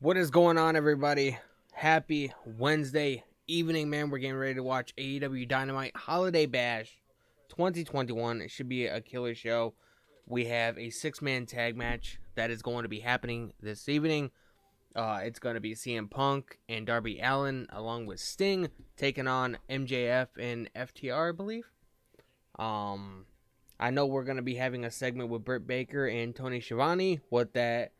What is going on, everybody? Happy Wednesday evening, man. We're getting ready to watch AEW Dynamite Holiday Bash 2021. It should be a killer show. We have a six-man tag match that is going to be happening this evening. It's going to be CM Punk and Darby Allin along with Sting taking on MJF and FTR, I believe. I know we're going to be having a segment with Britt Baker and Tony Schiavone. What that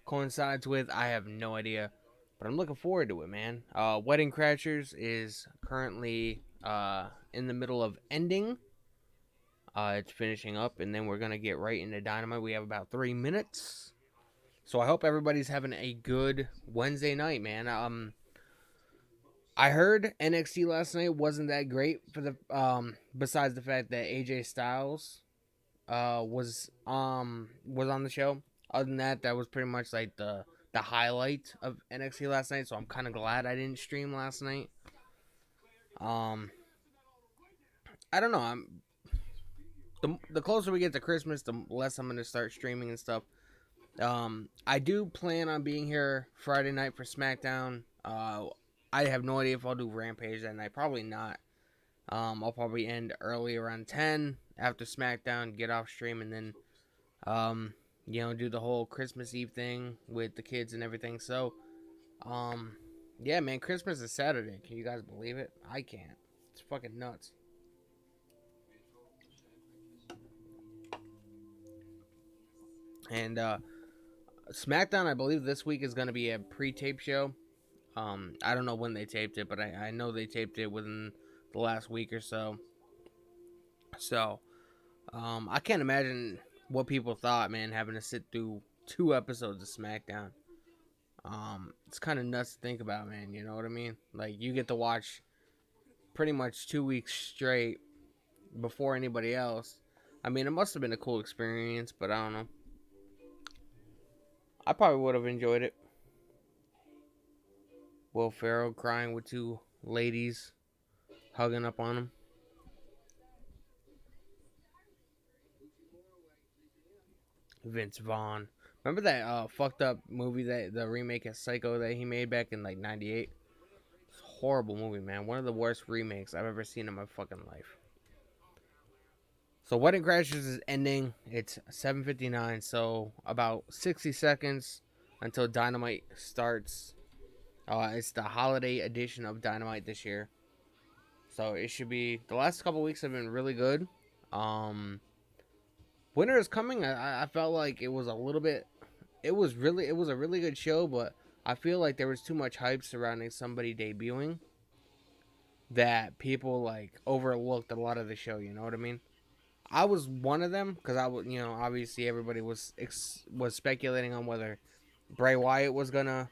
coincides with, I have no idea, but I'm looking forward to it, man. Wedding Crashers is currently in the middle of ending. It's finishing up, and then we're gonna get right into Dynamite. We have about 3 minutes, so I hope everybody's having a good Wednesday night, man. I heard NXT last night wasn't that great for the besides the fact that AJ Styles was on the show. Other than that, that was pretty much like the highlight of NXT last night. So I'm kind of glad I didn't stream last night. I don't know. The closer we get to Christmas, the less I'm gonna start streaming and stuff. I do plan on being here Friday night for SmackDown. I have no idea if I'll do Rampage that night. Probably not. I'll probably end early around 10 after SmackDown, get off stream, and then do the whole Christmas Eve thing with the kids and everything. So, yeah, man, Christmas is Saturday. Can you guys believe it? I can't. It's fucking nuts. And SmackDown, I believe this week is going to be a pre-tape show. I don't know when they taped it, but I know they taped it within the last week or so. So, I can't imagine what people thought, man, having to sit through 2 episodes of SmackDown. It's kind of nuts to think about, man. You know what I mean? Like, you get to watch pretty much 2 weeks straight before anybody else. I mean, it must have been a cool experience, but I don't know. I probably would have enjoyed it. Will Ferrell crying with 2 ladies hugging up on him. Vince Vaughn. Remember that fucked up movie, that the remake of Psycho that he made back in like 98? It's a horrible movie, man. One of the worst remakes I've ever seen in my fucking life. So Wedding Crashers is ending. It's 7:59, so about 60 seconds until Dynamite starts. It's the holiday edition of Dynamite this year. So it should be, the last couple weeks have been really good. Winter is Coming, I felt like it was a little bit, it was a really good show, but I feel like there was too much hype surrounding somebody debuting that people like overlooked a lot of the show, you know what I mean? I was one of them because I was, obviously everybody was speculating on whether Bray Wyatt was gonna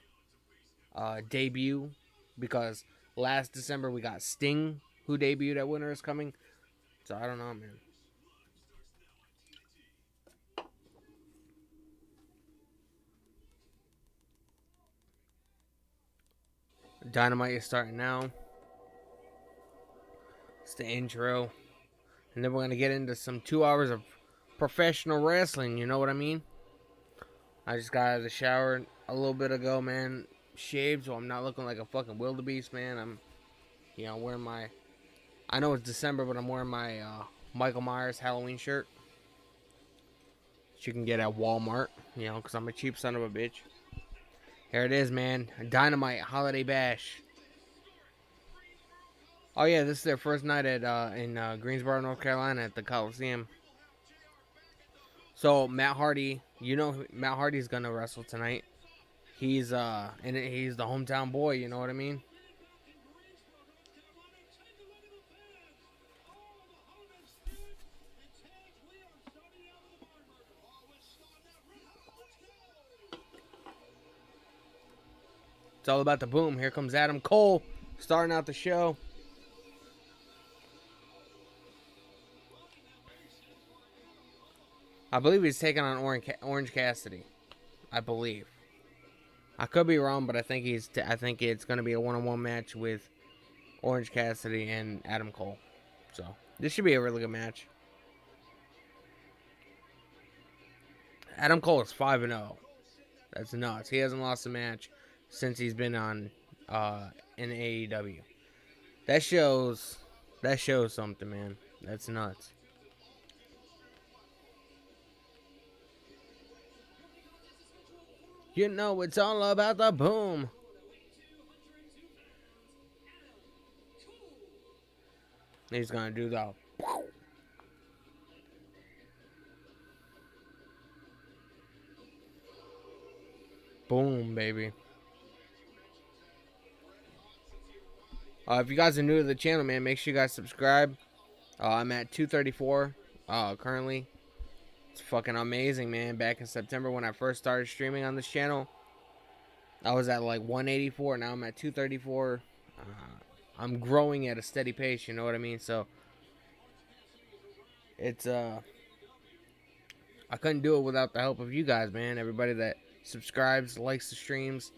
debut, because last December we got Sting, who debuted at Winter is Coming. So I don't know, man. Dynamite is starting now. It's the intro. And then we're going to get into some 2 hours of professional wrestling, you know what I mean? I just got out of the shower a little bit ago, man. Shaved, so I'm not looking like a fucking wildebeest, man. I'm, wearing my, I know it's December, but I'm wearing my Michael Myers Halloween shirt, which you can get at Walmart, because I'm a cheap son of a bitch. Here it is, man. Dynamite Holiday Bash. Oh yeah, this is their first night at in Greensboro, North Carolina, at the Coliseum. So Matt Hardy, Matt Hardy's gonna wrestle tonight. He's he's the hometown boy, you know what I mean? It's all about the boom. Here comes Adam Cole starting out the show. I believe he's taking on Orange Cassidy. I believe. I could be wrong, but I think I think it's going to be a one-on-one match with Orange Cassidy and Adam Cole. So this should be a really good match. Adam Cole is 5-0. That's nuts. He hasn't lost a match since he's been on in AEW. That shows something, man. That's nuts. You know it's all about the boom. He's gonna do the boom, baby. If you guys are new to the channel, man, make sure you guys subscribe. I'm at 234 currently. It's fucking amazing, man. Back in September when I first started streaming on this channel, I was at like 184. Now I'm at 234. I'm growing at a steady pace, you know what I mean? So it's I couldn't do it without the help of you guys, man. Everybody that subscribes, likes the streams,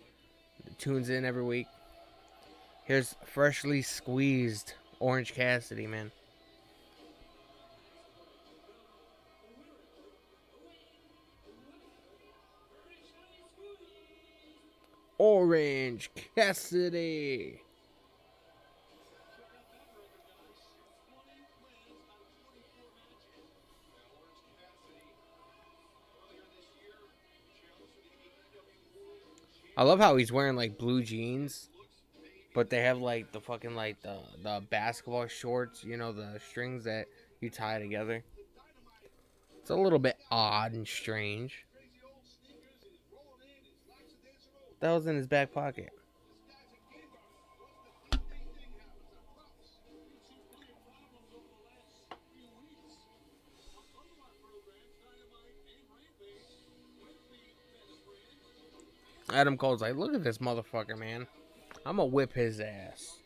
tunes in every week. Here's freshly squeezed Orange Cassidy, man. Orange Cassidy. I love how he's wearing like blue jeans, but they have like the fucking like the basketball shorts, you know, the strings that you tie together. It's a little bit odd and strange. That was in his back pocket. Adam Cole's like, look at this motherfucker, man. I'm gonna whip his ass.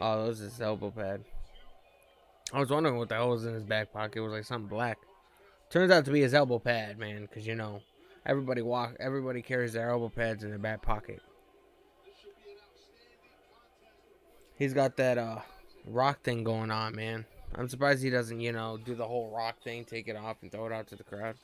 Oh, that was his elbow pad. I was wondering what the hell was in his back pocket. It was like something black. Turns out to be his elbow pad, man. Because you know, everybody carries their elbow pads in their back pocket. He's got that rock thing going on, man. I'm surprised he doesn't, you know, do the whole rock thing, take it off, and throw it out to the crowd.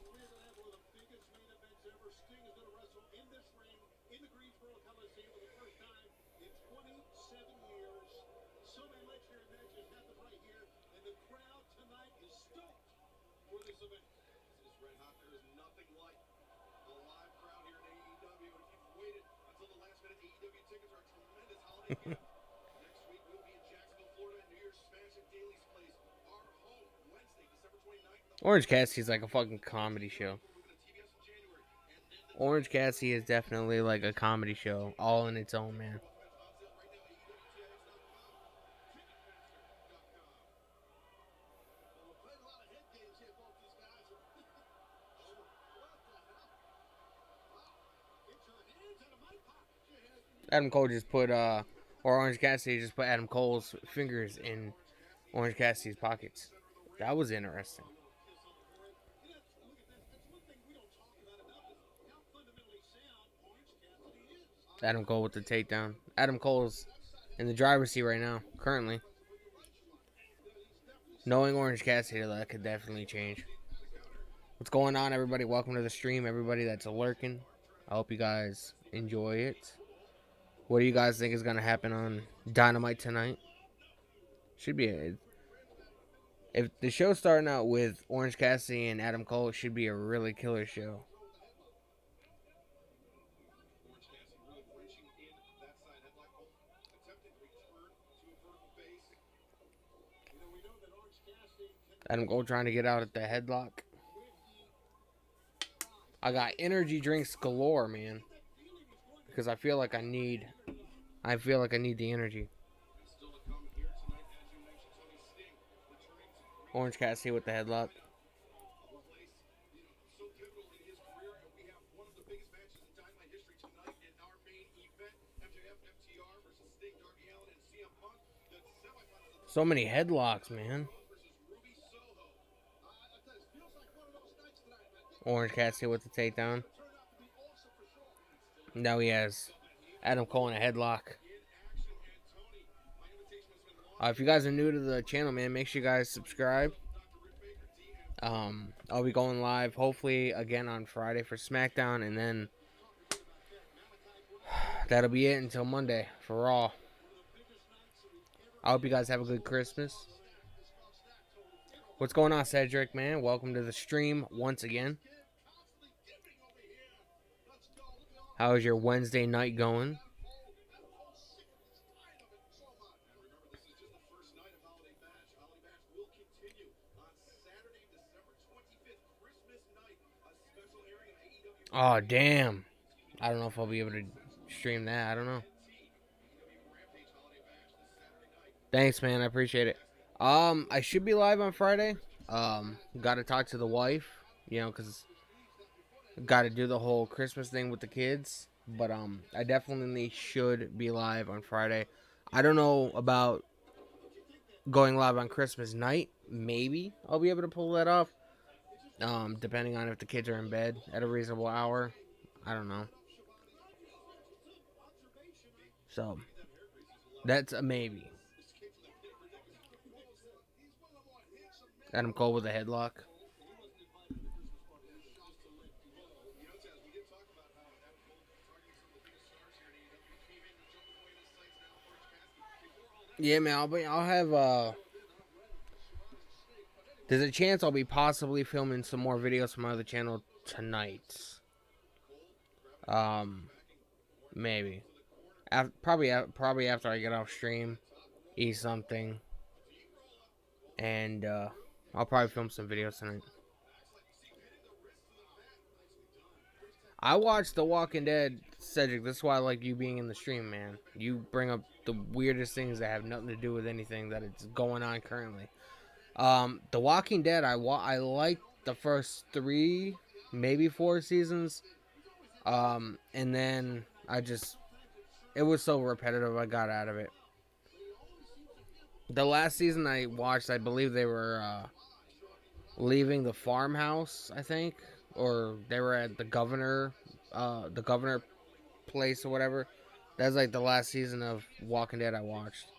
Orange Cassidy's like a fucking comedy show. Orange Cassidy is definitely like a comedy show, all in its own, man. Adam Cole just put, or Orange Cassidy just put Adam Cole's fingers in Orange Cassidy's pockets. That was interesting. Adam Cole with the takedown. Adam Cole's in the driver's seat right now, currently. Knowing Orange Cassidy, that could definitely change. What's going on, everybody? Welcome to the stream, everybody that's lurking. I hope you guys enjoy it. What do you guys think is going to happen on Dynamite tonight? Should be if the show's starting out with Orange Cassidy and Adam Cole, it should be a really killer show. Adam Cole trying to get out at the headlock. I got energy drinks galore, man. Because I feel like I need the energy. Orange Cassidy with the headlock. So many headlocks, man. Orange Cassidy with the takedown. Now he has Adam Cole in a headlock. If you guys are new to the channel, man, make sure you guys subscribe. I'll be going live hopefully again on Friday for SmackDown, and then that'll be it until Monday for Raw. I hope you guys have a good Christmas. What's going on, Cedric, man? Welcome to the stream once again. How is your Wednesday night going? Oh, damn. I don't know if I'll be able to stream that. I don't know. Thanks, man. I appreciate it. I should be live on Friday. Got to talk to the wife, because got to do the whole Christmas thing with the kids. But I definitely should be live on Friday. I don't know about going live on Christmas night. Maybe I'll be able to pull that off. Depending on if the kids are in bed at a reasonable hour. I don't know. So that's a maybe. Adam Cole with a headlock. Yeah, man. I'll have. There's a chance I'll be possibly filming some more videos from my other channel tonight. Maybe. Probably after I get off stream, eat something, and I'll probably film some videos tonight. I watched The Walking Dead, Cedric. That's why I like you being in the stream, man. You bring up the weirdest things that have nothing to do with anything that is going on currently. The Walking Dead, I liked the first 3, maybe 4 seasons. And then it was so repetitive, I got out of it. The last season I watched, I believe they were leaving the farmhouse, I think, or they were at the governor place or whatever. That's like the last season of Walking Dead I watched.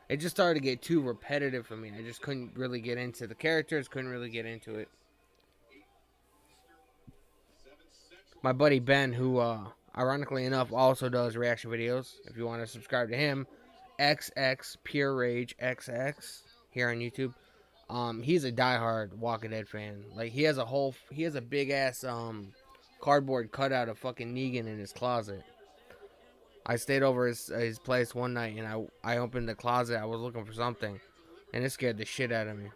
It just started to get too repetitive for me. I just couldn't really get into the characters, couldn't really get into it. My buddy Ben, who ironically enough also does reaction videos, if you want to subscribe to him, XX Pure Rage XX here on YouTube. He's a diehard Walking Dead fan. Like he has a big ass cardboard cutout of fucking Negan in his closet. I stayed over his place one night, and I opened the closet. I was looking for something, and it scared the shit out of me.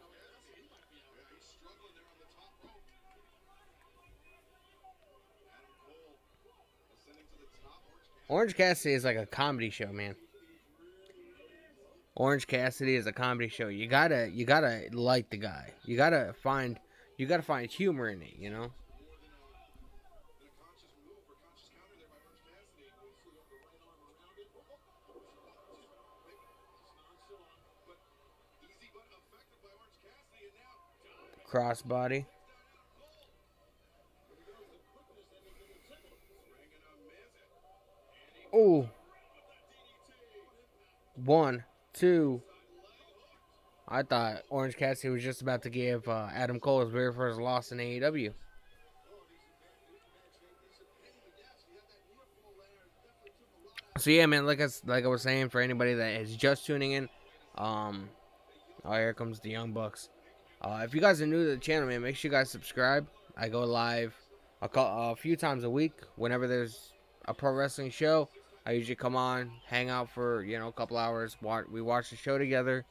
Orange Cassidy is like a comedy show, man. Orange Cassidy is a comedy show. You gotta like the guy. You gotta find humor in it, you know. Crossbody. Oh. 1, 2. I thought Orange Cassidy was just about to give Adam Cole his very first loss in AEW. So yeah, man, like I was saying, for anybody that is just tuning in, oh, here comes the Young Bucks. If you guys are new to the channel, man, make sure you guys subscribe. I go live a few times a week whenever there's a pro wrestling show. I usually come on, hang out for a couple hours. We watch the show together,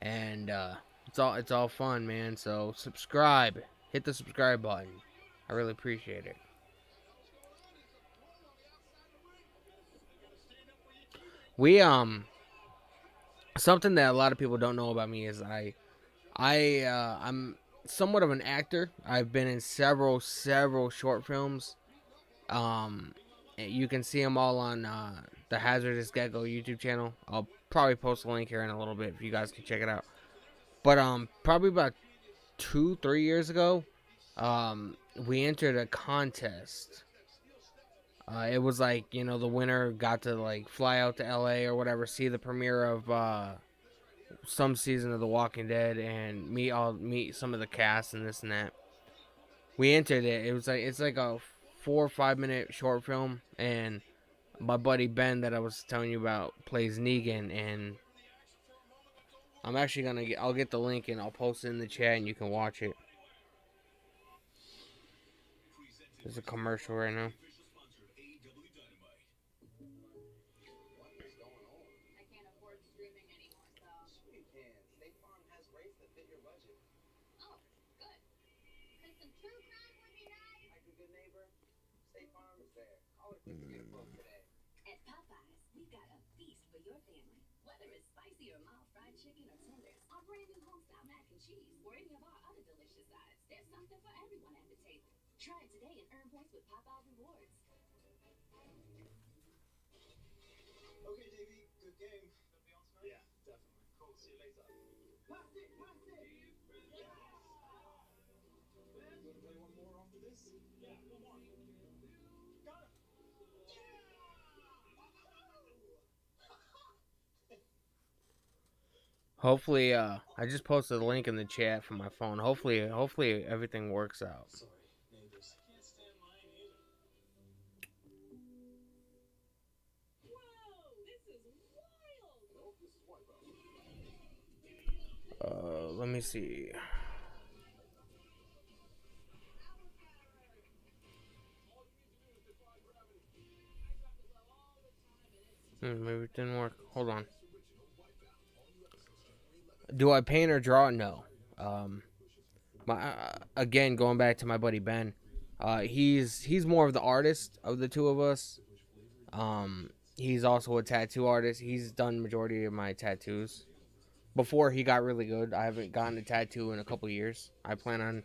and it's all fun, man. So subscribe, hit the subscribe button. I really appreciate it. We something that a lot of people don't know about me is I'm somewhat of an actor. I've been in several short films. You can see them all on the Hazardous Gecko YouTube channel. I'll probably post a link here in a little bit if you guys can check it out. But probably about 2-3 years ago, we entered a contest It was like, the winner got to like fly out to LA or whatever, see the premiere of some season of The Walking Dead and meet some of the cast and this and that. We entered it. It's like a 4 or 5 minute short film, and my buddy Ben that I was telling you about plays Negan, and I'm actually I'll get the link and I'll post it in the chat and you can watch it. There's a commercial right now. Hopefully, I just posted the link in the chat from my phone. Hopefully everything works out. Let me see. Maybe it didn't work. Hold on. Do I paint or draw? No. Again, going back to my buddy Ben, he's more of the artist of the two of us. He's also a tattoo artist. He's done majority of my tattoos. Before he got really good, I haven't gotten a tattoo in a couple years. I plan on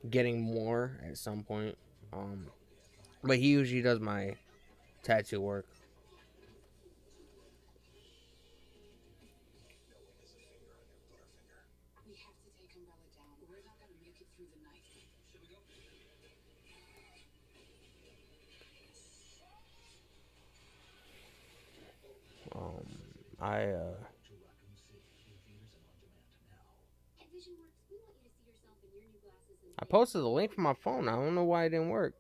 getting more at some point. But he usually does my tattoo work. I posted the link from my phone. I don't know why it didn't work.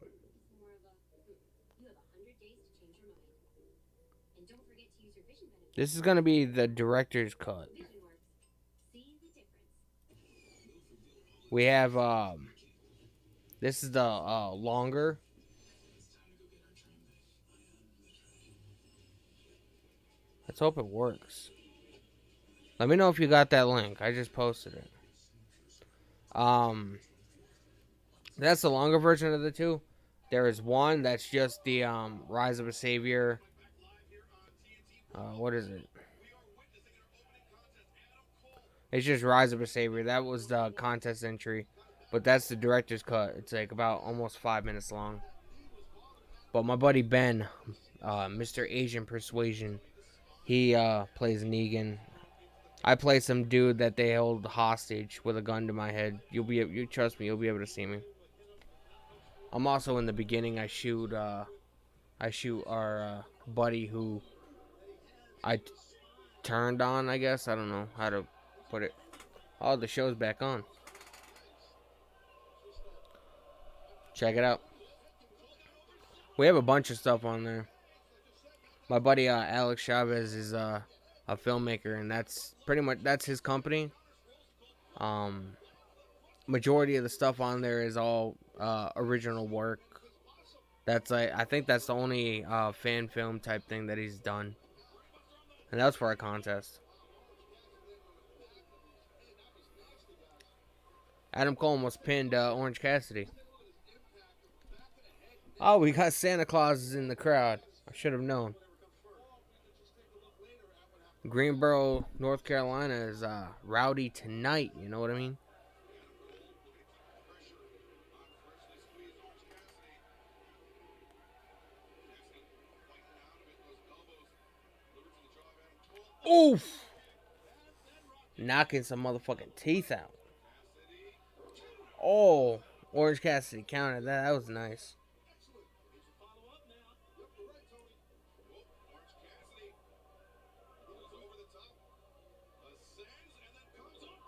This is gonna be the director's cut. We have this is the longer. Let's hope it works. Let me know if you got that link. I just posted it. That's the longer version of the two. There is one that's just the Rise of a Savior. What is it? It's just Rise of a Savior. That was the contest entry, but that's the director's cut. It's like about almost 5 minutes long. But my buddy Ben, Mr. Asian Persuasion, he plays Negan. I play some dude that they hold hostage with a gun to my head. You trust me, you'll be able to see me. I'm also in the beginning. I shoot our buddy who I turned on. I guess I don't know how to put it. Oh, the show's back on. Check it out. We have a bunch of stuff on there. My buddy Alex Chavez is a filmmaker, and that's pretty much his company. Majority of the stuff on there is all original work. I think that's the only fan film type thing that he's done, and that's for a contest. Adam Cole almost pinned Orange Cassidy. Oh, we got Santa Claus in the crowd. I should have known. Greenboro, North Carolina is rowdy tonight. You know what I mean? Oof! Knocking some motherfucking teeth out. Oh, Orange Cassidy countered that. That was nice.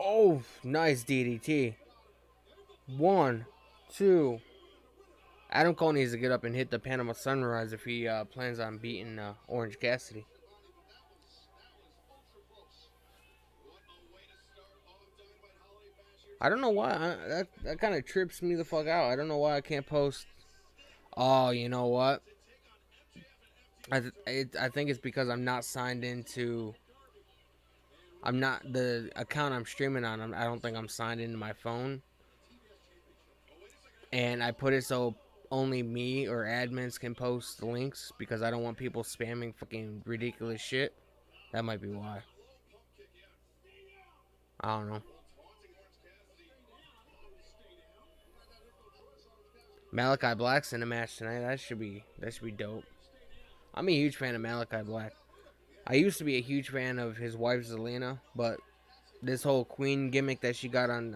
Oh, nice DDT. 1, 2. Adam Cole needs to get up and hit the Panama Sunrise if he plans on beating Orange Cassidy. I don't know why. That kind of trips me the fuck out. I don't know why I can't post. Oh, you know what? I think it's because I'm not signed into. I'm not the account I'm streaming on. I don't think I'm signed into my phone, and I put it so only me or admins can post the links because I don't want people spamming fucking ridiculous shit. That might be why. I don't know. Malachi Black's in a match tonight. That should be dope. I'm a huge fan of Malachi Black. I used to be a huge fan of his wife Zelina, but this whole Queen gimmick that she got on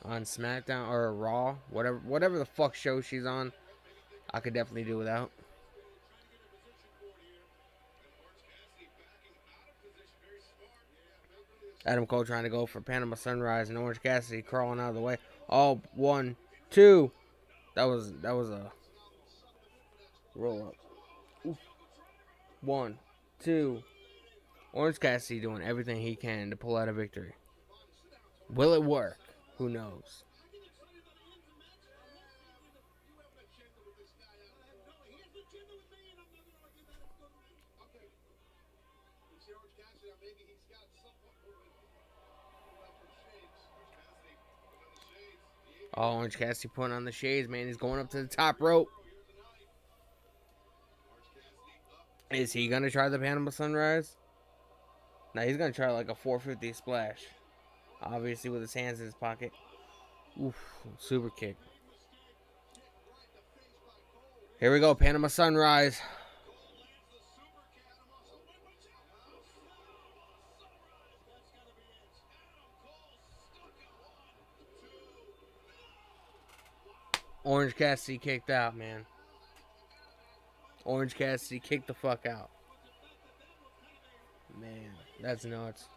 SmackDown or Raw, whatever the fuck show she's on, I could definitely do without. Adam Cole trying to go for Panama Sunrise and Orange Cassidy crawling out of the way. Oh, 1, 2. That was a roll up. Oof. 1, 2. Orange Cassidy doing everything he can to pull out a victory. Will it work? Who knows? Oh, Orange Cassidy putting on the shades, man. He's going up to the top rope. Is he going to try the Panama Sunrise? No, he's going to try like a 450 splash. Obviously with his hands in his pocket. Oof, super kick. Here we go, Panama Sunrise. Orange Cassidy kicked out, man. Orange Cassidy kicked the fuck out. Man, that's nuts.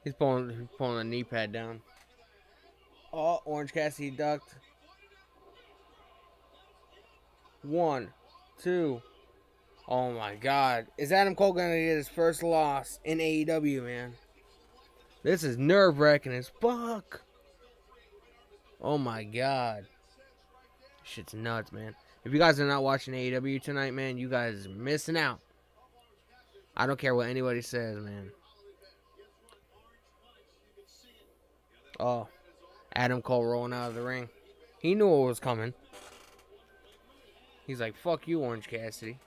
He's pulling a knee pad down. Oh, Orange Cassidy ducked. 1, 2. Oh my God. Is Adam Cole gonna get his first loss in AEW, man? This is nerve-wracking as fuck. Oh my God. Shit's nuts, man. If you guys are not watching AEW tonight, man, you guys are missing out. I don't care what anybody says, man. Oh, Adam Cole rolling out of the ring. He knew what was coming. He's like, fuck you, Orange Cassidy.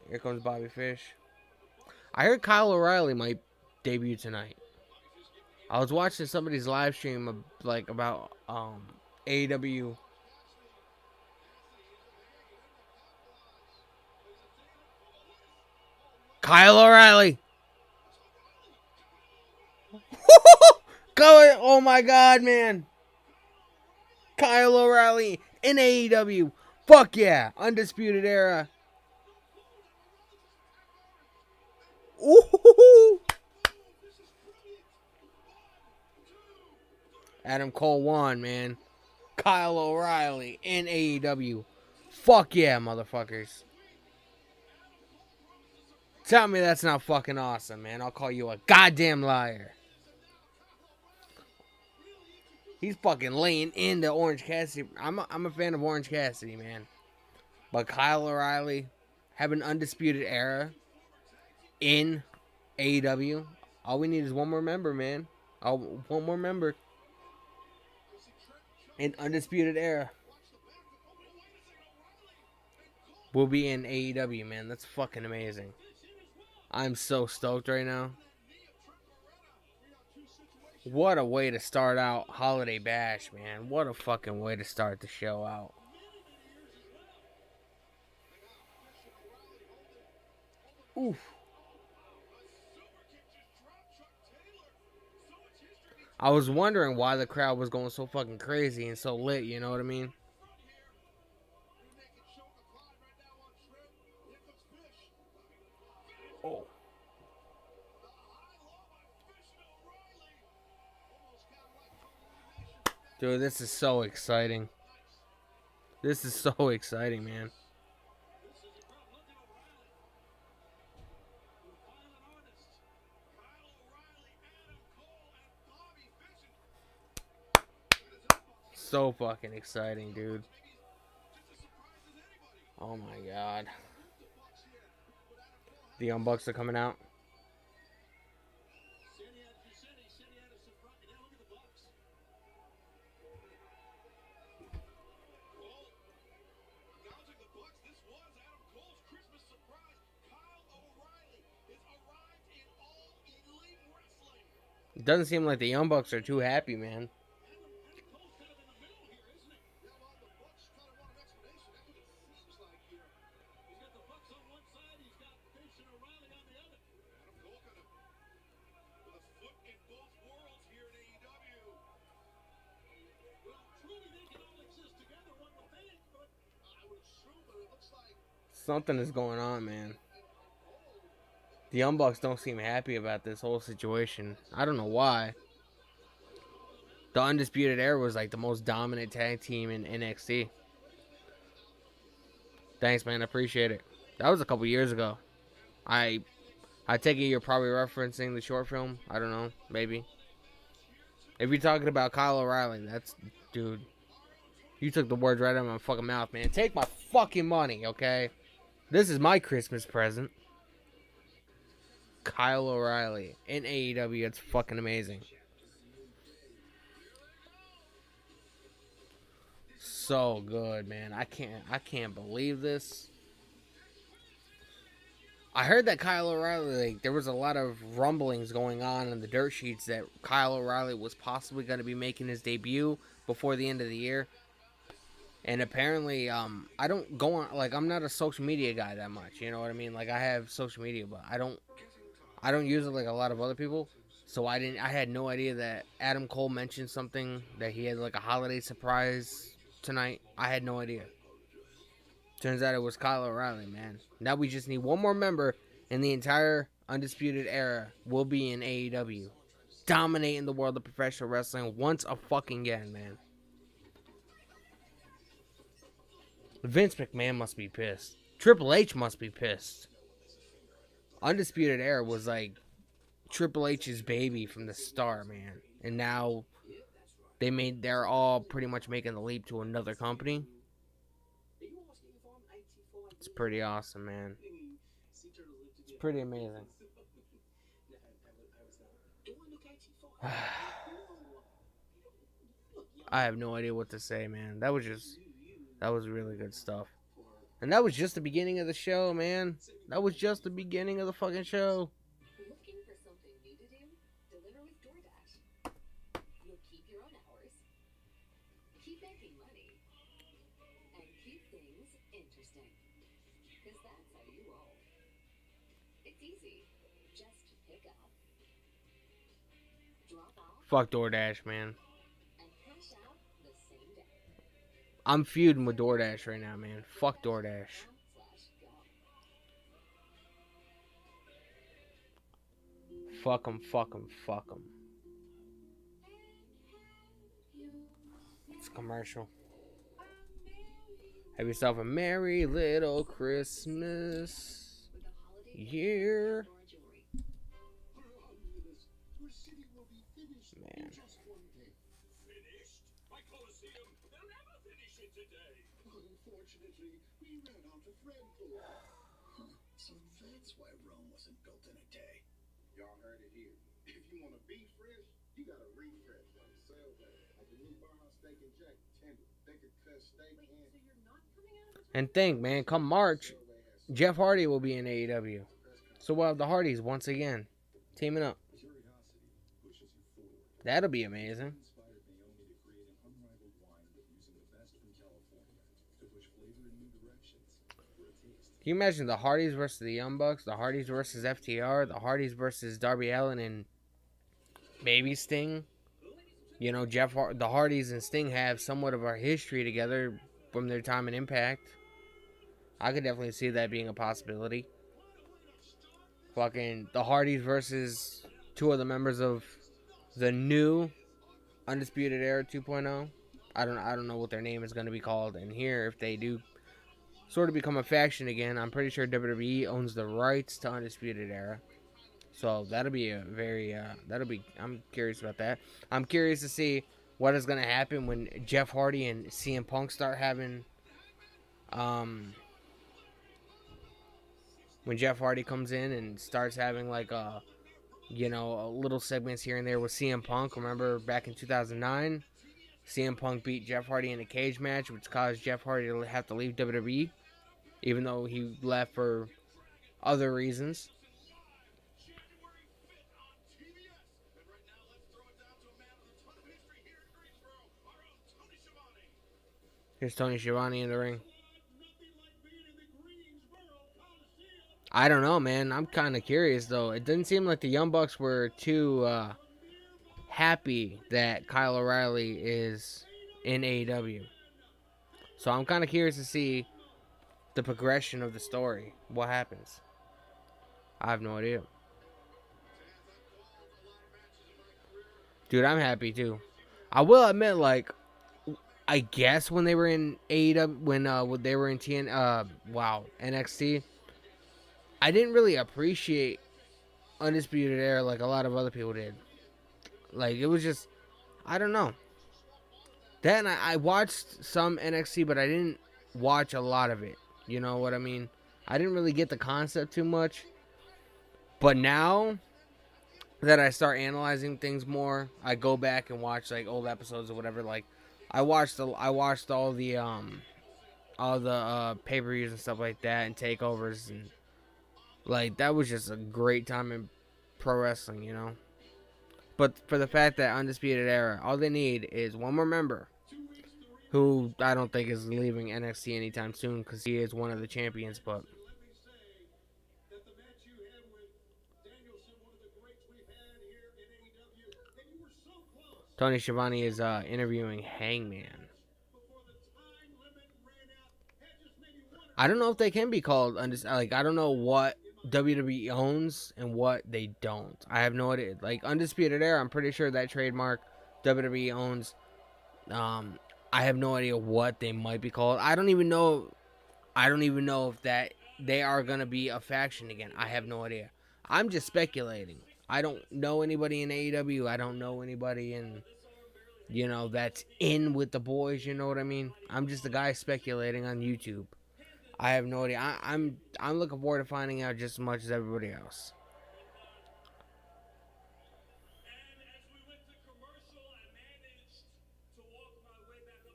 Here comes Bobby Fish. I heard Kyle O'Reilly might debut tonight. I was watching somebody's live stream about AEW. Kyle O'Reilly. Go! Oh my God, man. Kyle O'Reilly in AEW. Fuck yeah. Undisputed Era. Ooh. Adam Cole won, man. Kyle O'Reilly in AEW. Fuck yeah, motherfuckers. Tell me that's not fucking awesome, man. I'll call you a goddamn liar. He's fucking laying into Orange Cassidy. I'm a fan of Orange Cassidy, man. But Kyle O'Reilly having Undisputed Era in AEW. All we need is one more member, man. One more member in Undisputed Era. We'll be in AEW, man. That's fucking amazing. I'm so stoked right now. What a way to start out Holiday Bash, man. What a fucking way to start the show out. Oof. I was wondering why the crowd was going so fucking crazy and so lit, you know what I mean? Oh. Dude, this is so exciting. This is so exciting, man. So fucking exciting, dude. Oh my god. The Young Bucks are coming out. It doesn't seem like the Young Bucks are too happy, man. Something is going on, man. The Young Bucks don't seem happy about this whole situation. I don't know why. The Undisputed Era was like the most dominant tag team in NXT. Thanks, man. I appreciate it. That was a couple years ago. I take it you're probably referencing the short film. I don't know. Maybe. If you're talking about Kyle O'Reilly, that's... Dude. You took the words right out of my fucking mouth, man. Take my fucking money, okay? This is my Christmas present. Kyle O'Reilly in AEW. It's fucking amazing. So good, man. I can't believe this. I heard that Kyle O'Reilly, like, there was a lot of rumblings going on in the dirt sheets that Kyle O'Reilly was possibly going to be making his debut before the end of the year. And apparently, I don't go on, like, I'm not a social media guy that much, you know what I mean? Like, I have social media, but I don't use it like a lot of other people. So I had no idea that Adam Cole mentioned something, that he had like a holiday surprise tonight. I had no idea. Turns out it was Kyle O'Reilly, man. Now we just need one more member, and the entire Undisputed Era will be in AEW. Dominating the world of professional wrestling once a fucking again, man. Vince McMahon must be pissed. Triple H must be pissed. Undisputed Era was like Triple H's baby from the start, man. And now they're all pretty much making the leap to another company. It's pretty awesome, man. It's pretty amazing. I have no idea what to say, man. That was really good stuff. And that was just the beginning of the show, man. That was just the beginning of the fucking show. Looking for something new to do? Deliver with DoorDash. You'll keep your own hours, keep making money, and keep things interesting. Because that's how you roll. It's easy. Just pick up, drop off. Fuck DoorDash, man. And cash out the same day. I'm feuding with DoorDash right now, man. Fuck DoorDash. Fuck them, fuck them, fuck them. It's a commercial. Have yourself a merry little Christmas year. Man. So that's why Rome wasn't built in a day. Y'all heard it here. If you want to be fresh, you gotta refresh. Sales like the new Barhouse Steak and Jack, tender. They could cut steak and... So you're not coming out of the... And think, man, come March, Jeff Hardy will be in AEW. So we'll have the Hardys once again teaming up. That'll be amazing. Inspired Naomi to create an unrivaled wine using the best from California to push flavor in new directions for a taste. Can you imagine the Hardys versus the Young Bucks, the Hardys versus FTR, the Hardys versus Darby Allin and maybe Sting? You know, the Hardys and Sting have somewhat of a history together from their time in Impact. I could definitely see that being a possibility. Fucking the Hardys versus two other members of the new Undisputed Era 2.0. I don't know what their name is going to be called in here if they do sort of become a faction again. I'm pretty sure WWE owns the rights to Undisputed Era. So that'll be a very I'm curious about that. I'm curious to see what is going to happen when Jeff Hardy and CM Punk start having um when Jeff Hardy comes in and starts having like little segments here and there with CM Punk. Remember back in 2009, CM Punk beat Jeff Hardy in a cage match, which caused Jeff Hardy to have to leave WWE, even though he left for other reasons. Here's Tony Schiavone in the ring. I don't know, man. I'm kind of curious, though. It didn't seem like the Young Bucks were too happy that Kyle O'Reilly is in AEW. So I'm kind of curious to see the progression of the story. What happens? I have no idea. Dude, I'm happy too. I will admit, like, I guess when they were in AEW, when they were in NXT, I didn't really appreciate Undisputed Era like a lot of other people did. Like, it was just, I don't know. Then I watched some NXT, but I didn't watch a lot of it. You know what I mean? I didn't really get the concept too much. But now that I start analyzing things more, I go back and watch like old episodes or whatever. Like, I watched all the pay-per-views and stuff like that and takeovers, and like that was just a great time in pro wrestling, you know. But for the fact that Undisputed Era, all they need is one more member, who I don't think is leaving NXT anytime soon because he is one of the champions. But Tony Schiavone is interviewing Hangman. I don't know if they can be called like I don't know what WWE owns and what they don't. I have no idea. Like Undisputed Era, I'm pretty sure that trademark WWE owns. I have no idea what they might be called. I don't even know if that they are gonna be a faction again. I have no idea. I'm just speculating. I don't know anybody in AEW. I don't know anybody in that's in with the boys. You know what I mean? I'm just a guy speculating on YouTube. I have no idea. I'm looking forward to finding out just as much as everybody else.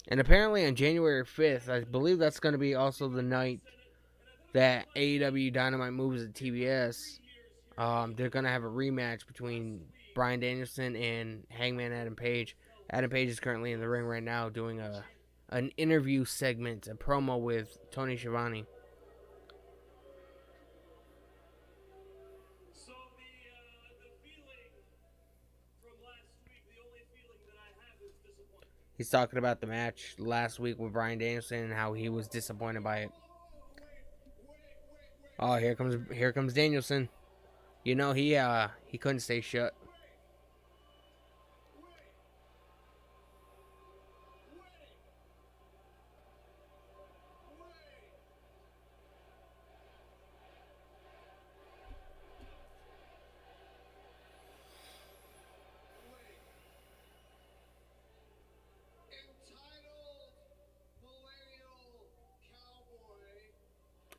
And apparently on January 5th, I believe that's going to be also the night that AEW Dynamite moves to TBS. They're going to have a rematch between Bryan Danielson and Hangman Adam Page. Adam Page is currently in the ring right now doing an interview segment, a promo with Tony Schiavone. He's talking about the match last week with Bryan Danielson and how he was disappointed by it. Oh, here comes Danielson. You know he couldn't stay shut.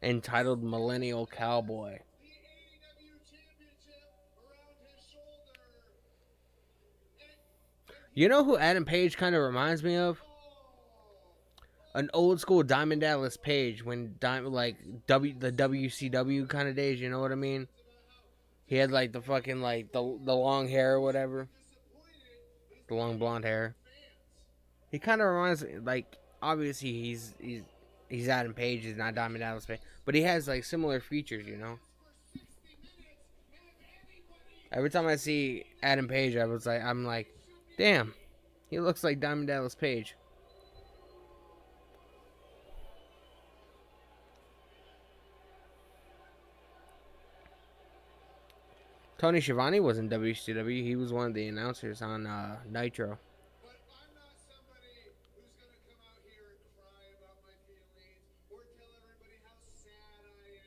Entitled Millennial Cowboy. You know who Adam Page kind of reminds me of? An old school Diamond Dallas Page when the WCW kind of days. You know what I mean? He had like the fucking like the long hair or whatever. The long blonde hair. He kind of reminds me, like, obviously he's Adam Page, he's not Diamond Dallas Page, but he has like similar features, you know. Every time I see Adam Page, I'm like, damn, he looks like Diamond Dallas Page. Tony Schiavone was in WCW. He was one of the announcers on Nitro.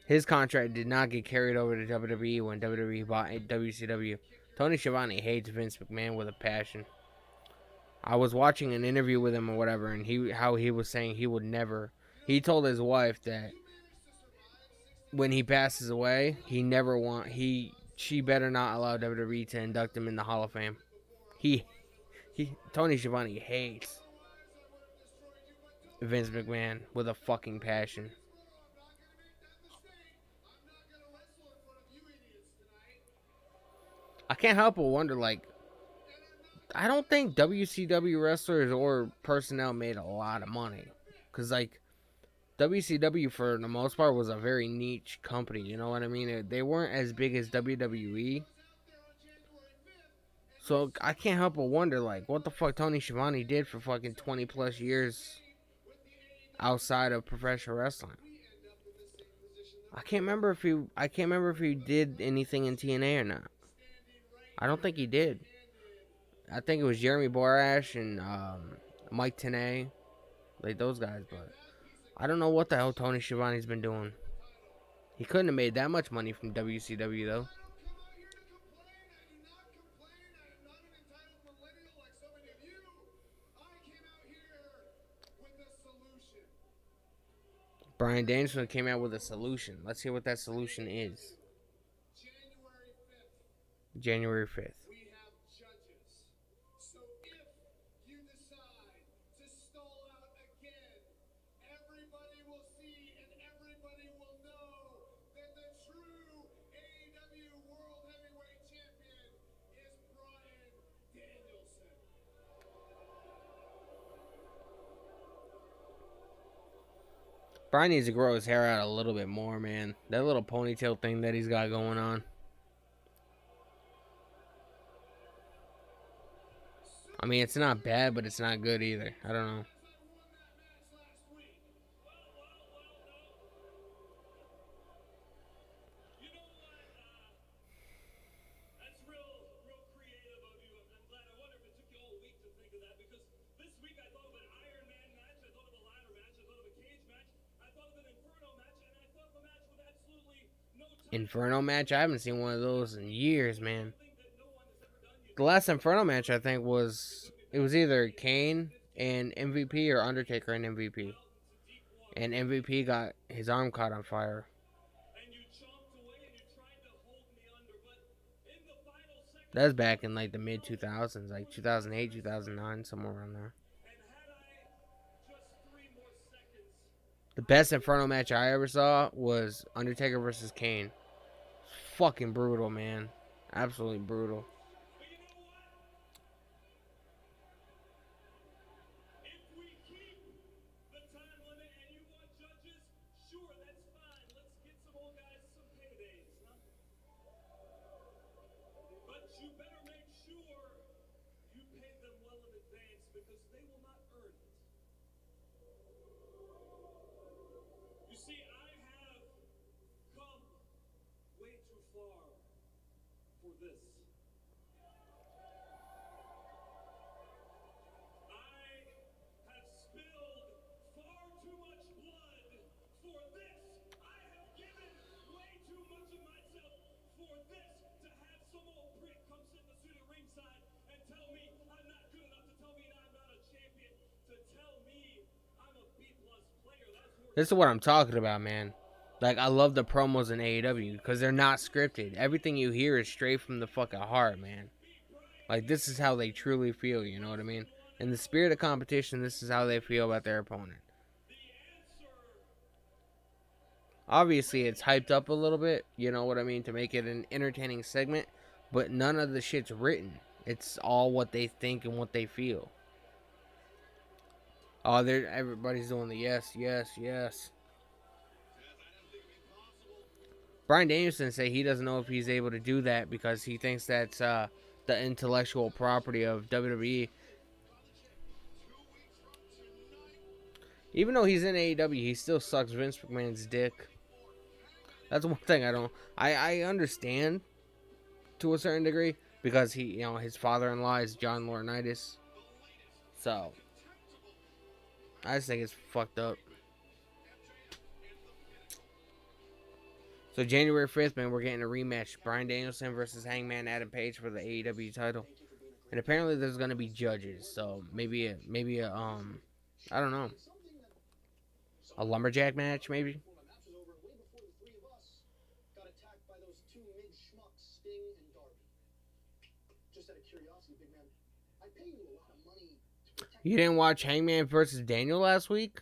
His contract did not get carried over to WWE when WWE bought WCW. Tony Schiavone hates Vince McMahon with a passion. I was watching an interview with him or whatever, and he was saying he would never. He told his wife that when he passes away, she better not allow WWE to induct him in the Hall of Fame. He Tony Schiavone hates Vince McMahon with a fucking passion. I can't help but wonder, like, I don't think WCW wrestlers or personnel made a lot of money. Because, like, WCW, for the most part, was a very niche company. You know what I mean? They weren't as big as WWE. So, I can't help but wonder, like, what the fuck Tony Schiavone did for fucking 20 plus years outside of professional wrestling. I can't remember if he did anything in TNA or not. I don't think he did. I think it was Jeremy Borash and Mike Tenay, like those guys. But I don't know what the hell Tony Schiavone's been doing. He couldn't have made that much money from WCW though. Brian Danielson came out with a solution. Let's hear what that solution is. January 5th. Brian needs to grow his hair out a little bit more, man. That little ponytail thing that he's got going on. I mean, it's not bad, but it's not good either. I don't know. Inferno match? I haven't seen one of those in years, man. The last Inferno match I think it was either Kane and MVP or Undertaker and MVP. And MVP got his arm caught on fire. That was back in like the mid 2000s, like 2008, 2009, somewhere around there. The best Inferno match I ever saw was Undertaker versus Kane. Fucking brutal, man. Absolutely brutal. This is what I'm talking about, man. Like, I love the promos in AEW because they're not scripted. Everything you hear is straight from the fucking heart, man. Like, this is how they truly feel, you know what I mean? In the spirit of competition, this is how they feel about their opponent. Obviously, it's hyped up a little bit, you know what I mean, to make it an entertaining segment, but none of the shit's written. It's all what they think and what they feel. Oh, they're everybody's doing the yes, yes, yes. Bryan Danielson say he doesn't know if he's able to do that because he thinks that's the intellectual property of WWE. Even though he's in AEW, he still sucks Vince McMahon's dick. That's one thing I don't. I understand to a certain degree because his father-in-law is John Laurinaitis. So I just think it's fucked up. So January 5th, man, we're getting a rematch: Bryan Danielson versus Hangman Adam Page for the AEW title. And apparently there's gonna be judges, so maybe I don't know, a lumberjack match maybe. You didn't watch Hangman versus Daniel last week?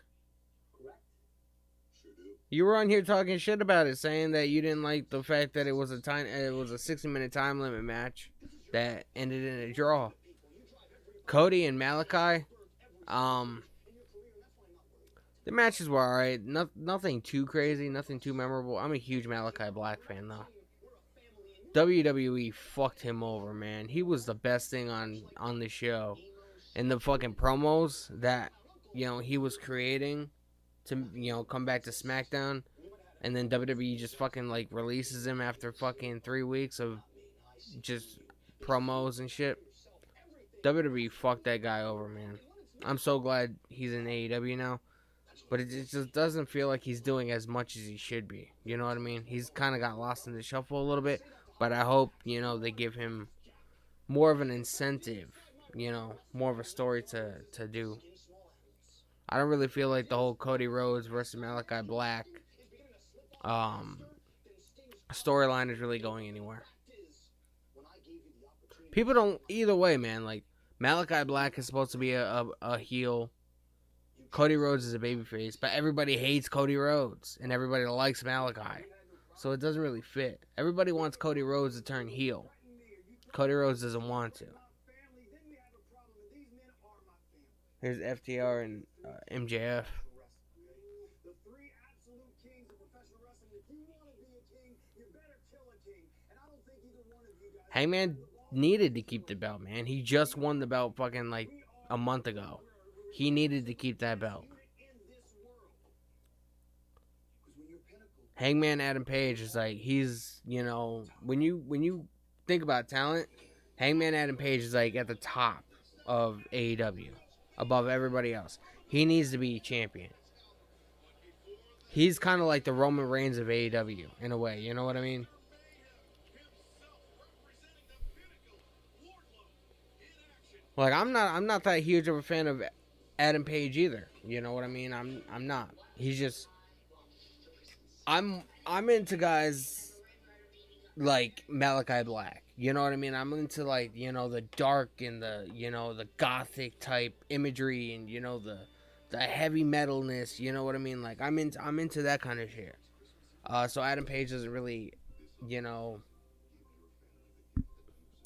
You were on here talking shit about it, saying that you didn't like the fact that it was a 60-minute time limit match that ended in a draw. Cody and Malachi, um, the matches were alright. Nothing too crazy, nothing too memorable. I'm a huge Malachi Black fan though. WWE fucked him over, man. He was the best thing on the show, and the fucking promos that he was creating to come back to SmackDown, and then WWE just fucking like releases him after fucking 3 weeks of just promos and shit. WWE fucked that guy over, man. I'm so glad he's in AEW now, but it just doesn't feel like he's doing as much as he should be. You know what I mean? He's kind of got lost in the shuffle a little bit, but I hope they give him more of an incentive, more of a story to do. I don't really feel like the whole Cody Rhodes versus Malachi Black um, storyline is really going anywhere. People don't either way, man. Like Malachi Black is supposed to be a heel. Cody Rhodes is a babyface, but everybody hates Cody Rhodes and everybody likes Malachi, so it doesn't really fit. Everybody wants Cody Rhodes to turn heel. Cody Rhodes doesn't want to. Here's FTR and MJF. Hangman needed to keep the belt, man. He just won the belt fucking like a month ago. He needed to keep that belt. Hangman Adam Page is like he's when you think about talent, Hangman Adam Page is like at the top of AEW, above everybody else. He needs to be champion. He's kind of like the Roman Reigns of AEW in a way. You know what I mean? Like I'm not that huge of a fan of Adam Page either. You know what I mean? I'm not. He's just I'm into guys like Malachi Black. You know what I mean? I'm into like the dark and the gothic type imagery and the heavy metalness. You know what I mean? Like I'm into that kind of shit. So Adam Page doesn't really,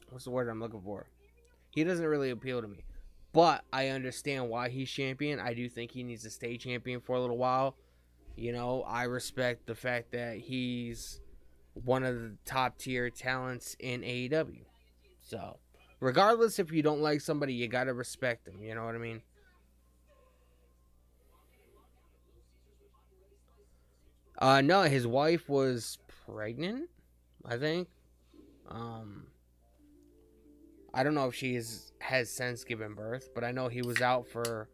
what's the word I'm looking for? He doesn't really appeal to me. But I understand why he's champion. I do think he needs to stay champion for a little while. I respect the fact that he's one of the top tier talents in AEW. So, regardless if you don't like somebody, you gotta respect them. You know what I mean? No, his wife was pregnant, I think. Um, I don't know if she has since given birth, but I know he was out for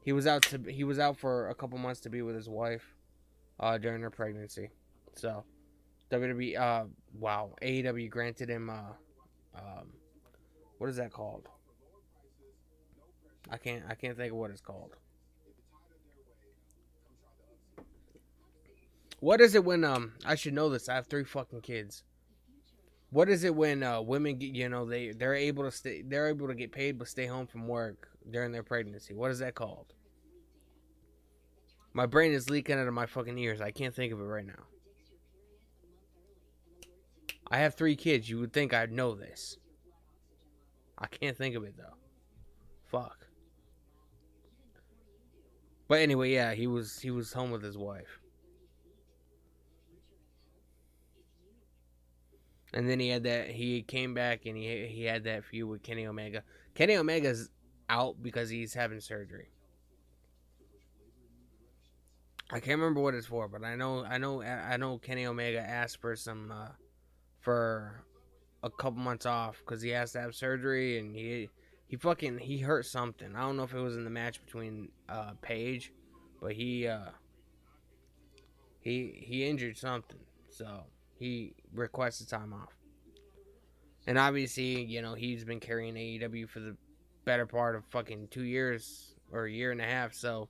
a couple months to be with his wife during her pregnancy. So WWE wow, AEW granted him um, what is that called? I can't think of what it's called. What is it when I should know this. I have 3 fucking kids. What is it when women get, they're able to get paid but stay home from work during their pregnancy? What is that called? My brain is leaking out of my fucking ears. I can't think of it right now. I have 3 kids. You would think I'd know this. I can't think of it though. Fuck. But anyway, yeah, he was home with his wife, and then he came back and he had that feud with Kenny Omega. Kenny Omega's out because he's having surgery. I can't remember what it's for, but I know Kenny Omega asked for some for a couple months off because he has to have surgery and he hurt something. I don't know if it was in the match between Paige, but he injured something, so he requested time off. And obviously, he's been carrying AEW for the better part of fucking 2 years or a year and a half. So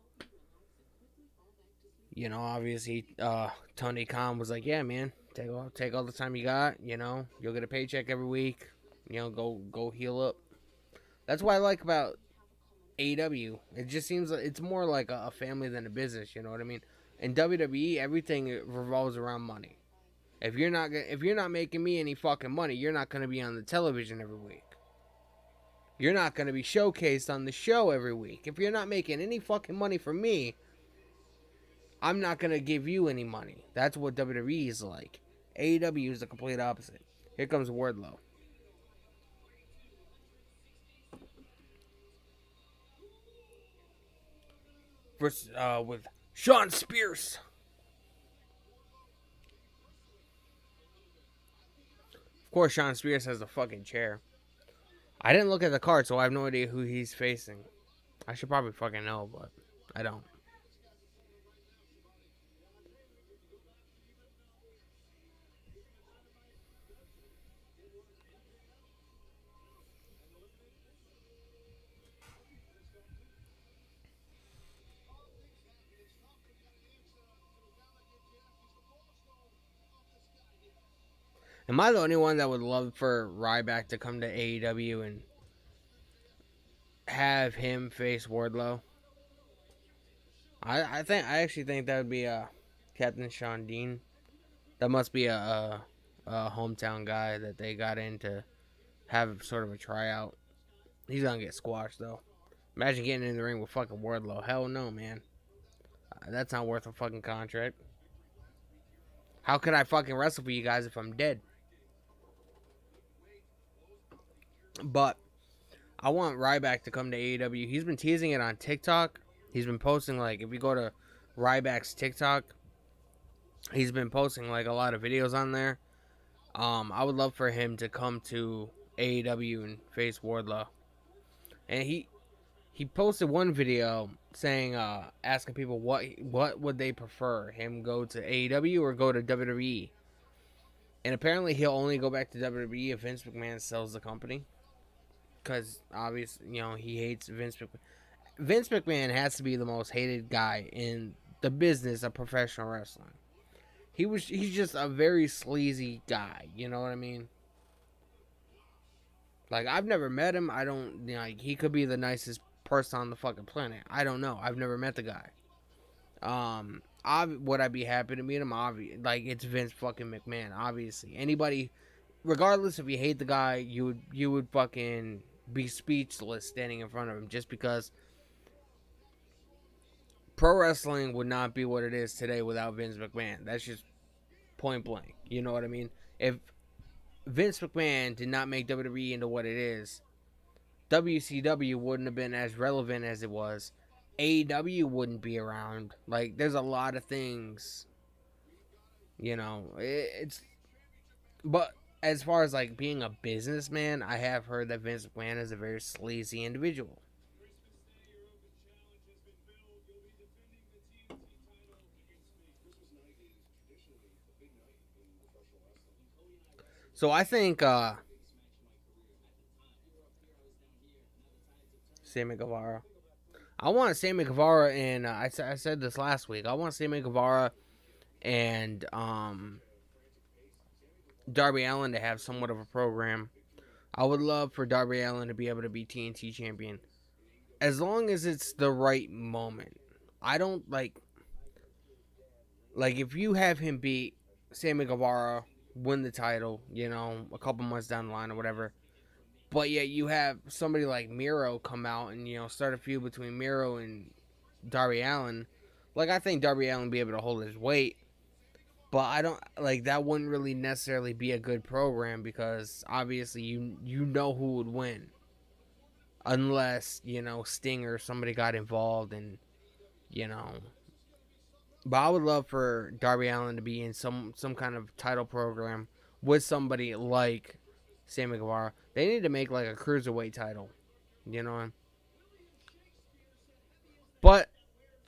obviously, Tony Khan was like, "Yeah, man, take all the time you got. You'll get a paycheck every week. Go heal up." That's what I like about AEW. It just seems like it's more like a family than a business. You know what I mean? In WWE, everything revolves around money. If you're not making me any fucking money, you're not gonna be on the television every week. You're not gonna be showcased on the show every week. If you're not making any fucking money from me, I'm not gonna give you any money. That's what WWE is like. AEW is the complete opposite. Here comes Wardlow. Versus, with Sean Spears. Of course, Sean Spears has a fucking chair. I didn't look at the card, so I have no idea who he's facing. I should probably fucking know, but I don't. Am I the only one that would love for Ryback to come to AEW and have him face Wardlow? I actually think that would be Captain Sean Dean. That must be a hometown guy that they got in to have sort of a tryout. He's gonna get squashed though. Imagine getting in the ring with fucking Wardlow. Hell no, man. That's not worth a fucking contract. How could I fucking wrestle for you guys if I'm dead? But I want Ryback to come to AEW. He's been teasing it on TikTok. He's been posting, like, if you go to Ryback's TikTok, he's been posting like a lot of videos on there. I would love for him to come to AEW and face Wardlow. And he posted one video saying, asking people what would they prefer, him go to AEW or go to WWE. And apparently he'll only go back to WWE if Vince McMahon sells the company, because obviously he hates Vince McMahon. Vince McMahon has to be the most hated guy in the business of professional wrestling. He's just a very sleazy guy. You know what I mean? Like, I've never met him. I don't, like, he could be the nicest person on the fucking planet. I don't know. I've never met the guy. Would I be happy to meet him? Like, it's Vince fucking McMahon. Obviously, anybody, regardless if you hate the guy, you would fucking be speechless standing in front of him, just because pro wrestling would not be what it is today without Vince McMahon. That's just point blank. You know what I mean? If Vince McMahon did not make WWE into what it is, WCW wouldn't have been as relevant as it was. AEW wouldn't be around. Like, there's a lot of things, it's, but as far as like being a businessman, I have heard that Vince McMahon is a very sleazy individual. So I think Sammy Guevara. I want Sammy Guevara and I said this last week. I want Sammy Guevara and Darby Allin to have somewhat of a program. I would love for Darby Allin to be able to be TNT champion, as long as it's the right moment. I don't like if you have him beat Sammy Guevara, win the title, a couple months down the line or whatever. But yet you have somebody like Miro come out and start a feud between Miro and Darby Allin. Like I think Darby Allin would be able to hold his weight, but I don't like that. Wouldn't really necessarily be a good program because obviously you know who would win unless Sting or somebody got involved and you know. But I would love for Darby Allin to be in some kind of title program with somebody like Sammy Guevara. They need to make like a cruiserweight title, you know. But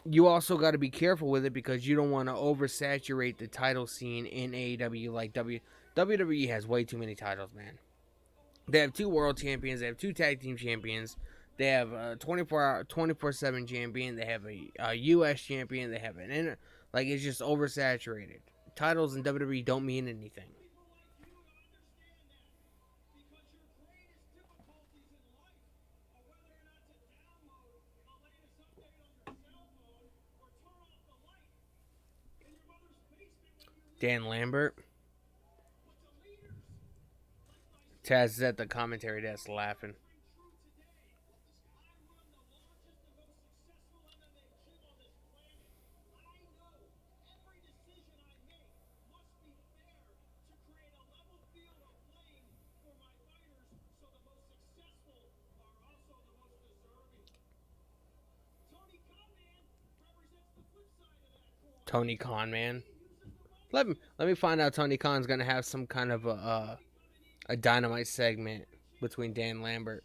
you also got to be careful with it because you don't want to oversaturate the title scene in AEW. Like WWE has way too many titles, man. They have two world champions. They have two tag team champions. They have a 24/7 champion. They have a U.S. champion. They have like it's just oversaturated. Titles in WWE don't mean anything. Dan Lambert, Taz is at the commentary desk laughing. Tony Khan, man. Let me find out. Tony Khan's gonna have some kind of a Dynamite segment between Dan Lambert.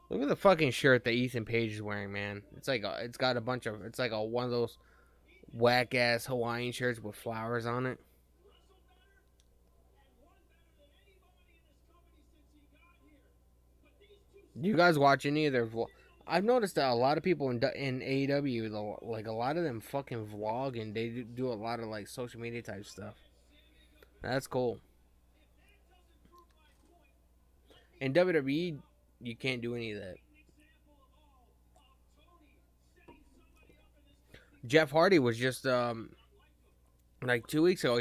Look at the fucking shirt that Ethan Page is wearing, man. It's got a bunch of it's like a one of those whack ass Hawaiian shirts with flowers on it. Do you guys watch any of their vlog? I've noticed that a lot of people in AEW, like a lot of them fucking vlog and they do a lot of like social media type stuff. That's cool. In WWE, you can't do any of that. Jeff Hardy was just like 2 weeks ago.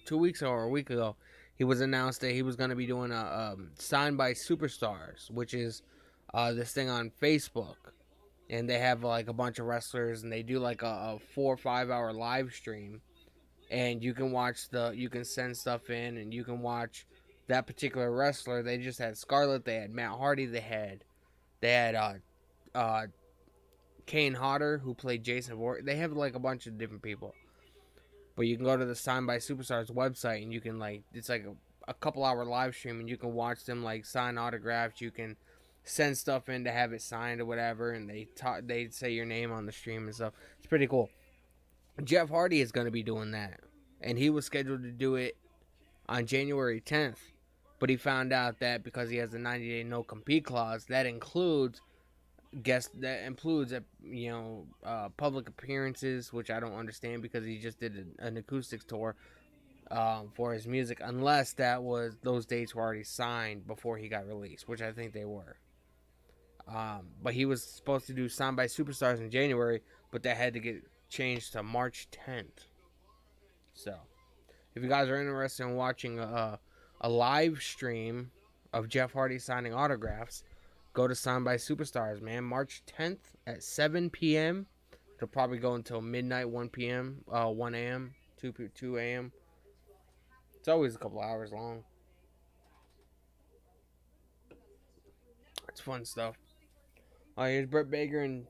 2 weeks ago or a week ago, he was announced that he was going to be doing a Signed by Superstars, which is this thing on Facebook, and they have like a bunch of wrestlers, and they do like a 4 or 5 hour live stream, and you can send stuff in, and you can watch that particular wrestler. They just had Scarlett, they had Matt Hardy, they had uh Kane Hodder who played Jason Voorhees. They have like a bunch of different people. But you can go to the Signed by Superstars website and you can like it's like a couple hour live stream and you can watch them like sign autographs. You can send stuff in to have it signed or whatever, and they say your name on the stream and stuff. It's pretty cool. Jeff Hardy is going to be doing that, and he was scheduled to do it on January 10th, but he found out that because he has a 90-day no compete clause, that includes public appearances, which I don't understand because he just did an acoustics tour for his music, unless those dates were already signed before he got released, which I think they were. But he was supposed to do Signed by Superstars in January, but that had to get changed to March 10th. So, if you guys are interested in watching a live stream of Jeff Hardy signing autographs, go to Signed by Superstars, man. March 10th at 7 p.m. It'll probably go until midnight, 1 p.m., 1 a.m., 2 a.m. It's always a couple hours long. It's fun stuff. Here's Britt Baker and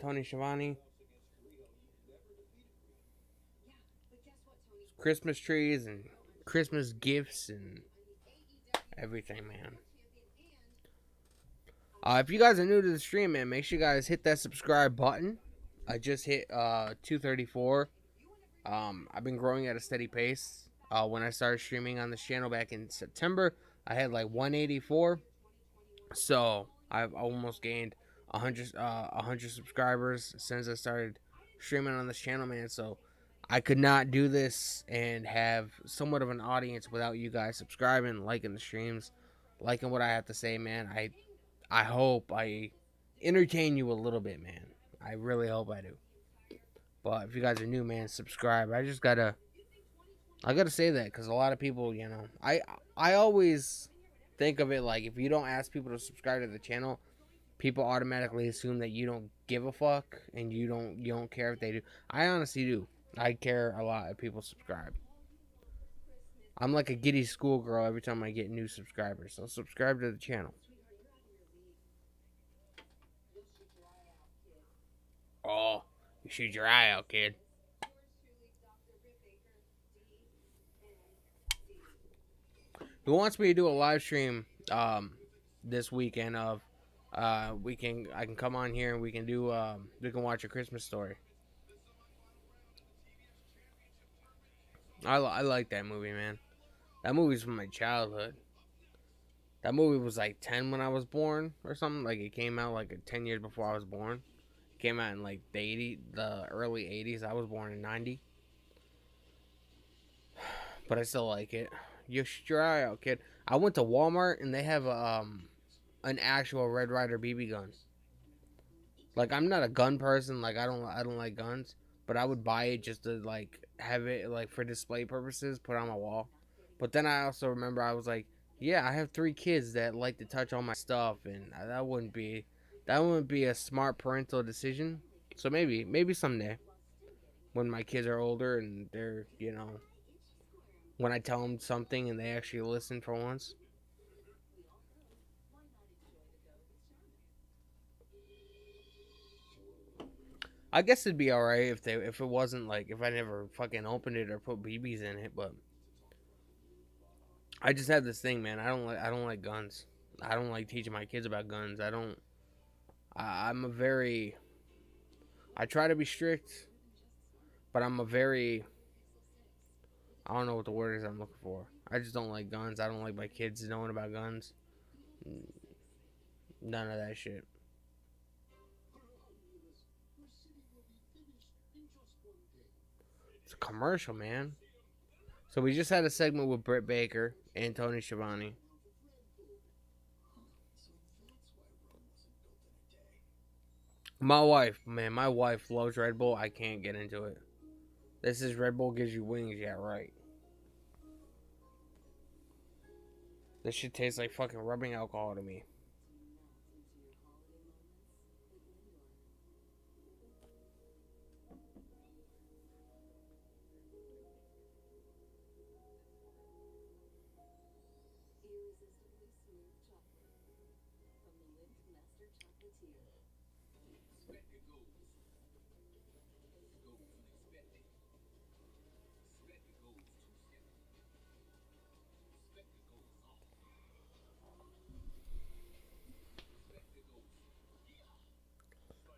Tony Schiavone. Christmas trees and Christmas gifts and everything, man. If you guys are new to the stream, man, make sure you guys hit that subscribe button. I just hit 234. I've been growing at a steady pace. When I started streaming on this channel back in September, I had like 184. So I've almost gained 100 subscribers since I started streaming on this channel, man. So I could not do this and have somewhat of an audience without you guys subscribing, liking the streams, liking what I have to say, man. I hope I entertain you a little bit, man. I really hope I do. But if you guys are new, man, subscribe. I gotta say that because a lot of people, I always think of it like if you don't ask people to subscribe to the channel, people automatically assume that you don't give a fuck and you don't care if they do. I honestly do. I care a lot if people subscribe. I'm like a giddy schoolgirl every time I get new subscribers. So subscribe to the channel. Oh, you shoot your eye out, kid. Who wants me to do a live stream this weekend of I can come on here and we can watch a Christmas Story. I like that movie, man. That movie's from my childhood. That movie was like 10 when I was born or something. Like it came out like 10 years before I was born. It came out in like the early 80s. I was born in 90. But I still like it. You should try out, kid. I went to Walmart and they have an actual Red Ryder BB gun. Like I'm not a gun person. Like I don't like guns, but I would buy it just to like have it like for display purposes, put it on my wall. But then I also remember I was like, yeah, I have 3 kids that like to touch all my stuff, and that wouldn't be a smart parental decision. So maybe someday when my kids are older and they're when I tell them something and they actually listen for once. I guess it'd be alright if it wasn't like if I never fucking opened it or put BBs in it, but I just have this thing, man. I don't like guns. I don't like teaching my kids about guns. I don't. I'm a very. I try to be strict, but I'm a very. I don't know what the word is I'm looking for. I just don't like guns. I don't like my kids knowing about guns. None of that shit. It's a commercial, man. So we just had a segment with Britt Baker and Tony Schiavone. My wife, man, my wife loves Red Bull. I can't get into it. This is Red Bull gives you wings. Yeah, right. This shit tastes like fucking rubbing alcohol to me.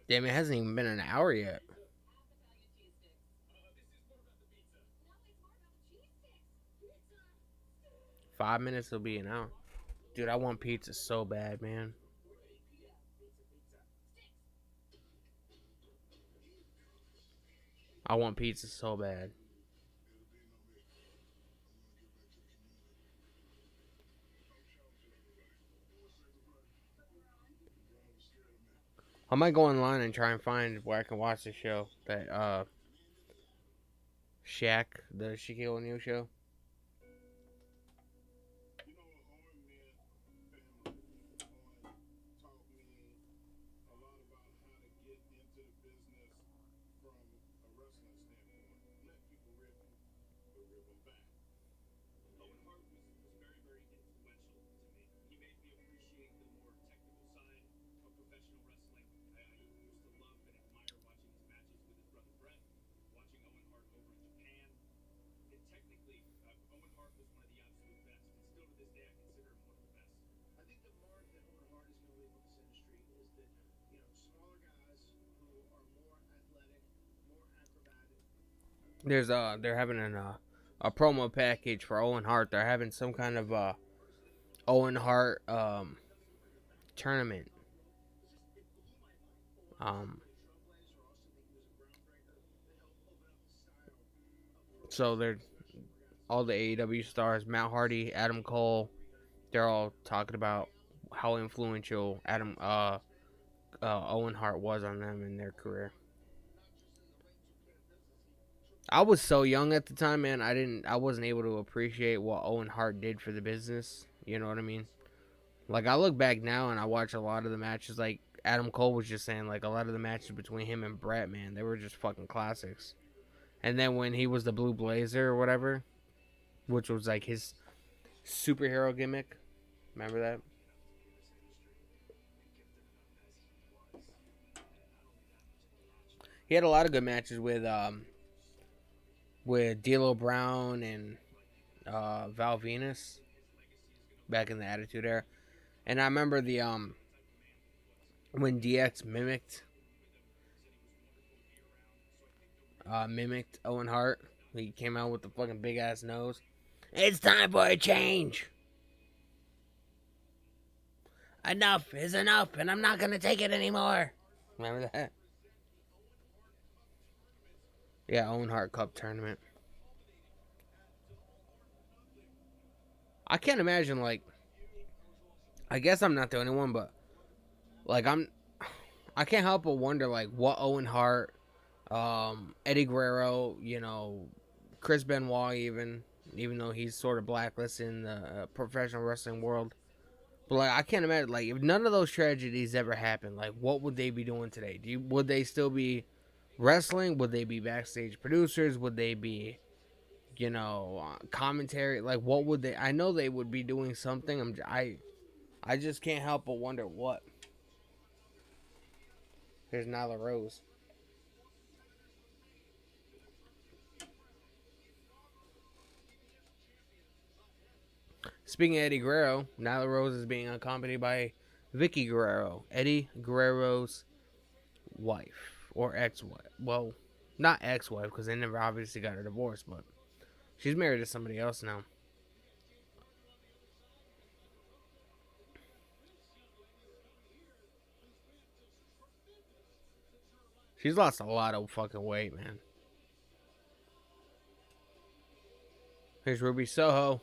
Damn, it hasn't even been an hour yet. 5 minutes will be an hour. Dude, I want pizza so bad, man. I want pizza so bad. I might go online and try and find where I can watch the show. That Shaq, the Shaquille O'Neal show. They're having a promo package for Owen Hart. They're having some kind of Owen Hart tournament. Um So they're all the AEW stars, Matt Hardy, Adam Cole. They're all talking about how influential Owen Hart was on them in their career. I was so young at the time, man. I wasn't able to appreciate what Owen Hart did for the business. You know what I mean? Like I look back now and I watch a lot of the matches. Like Adam Cole was just saying, like a lot of the matches between him and Brett, man, they were just fucking classics. And then when he was the Blue Blazer or whatever, which was like his superhero gimmick, remember that? He had a lot of good matches with D'Lo Brown and Val Venus back in the Attitude Era. And I remember the when DX mimicked Owen Hart. He came out with the fucking big ass nose. It's time for a change. Enough is enough, and I'm not gonna take it anymore. Remember that? Yeah, Owen Hart Cup tournament. I can't imagine like. I guess I'm not the only one, but like I can't help but wonder like what Owen Hart, Eddie Guerrero, Chris Benoit, even though he's sort of blacklisted in the professional wrestling world. But like I can't imagine like if none of those tragedies ever happened, like what would they be doing today? Would they still be wrestling? Would they be backstage producers? Would they be commentary? Like what would they? I know they would be doing something. I just can't help but wonder what. Here's Nyla Rose. Speaking of Eddie Guerrero, Nyla Rose is being accompanied by Vicky Guerrero, Eddie Guerrero's wife or ex-wife. Well, not ex-wife because they never obviously got a divorce, but she's married to somebody else now. She's lost a lot of fucking weight, man. Here's Ruby Soho.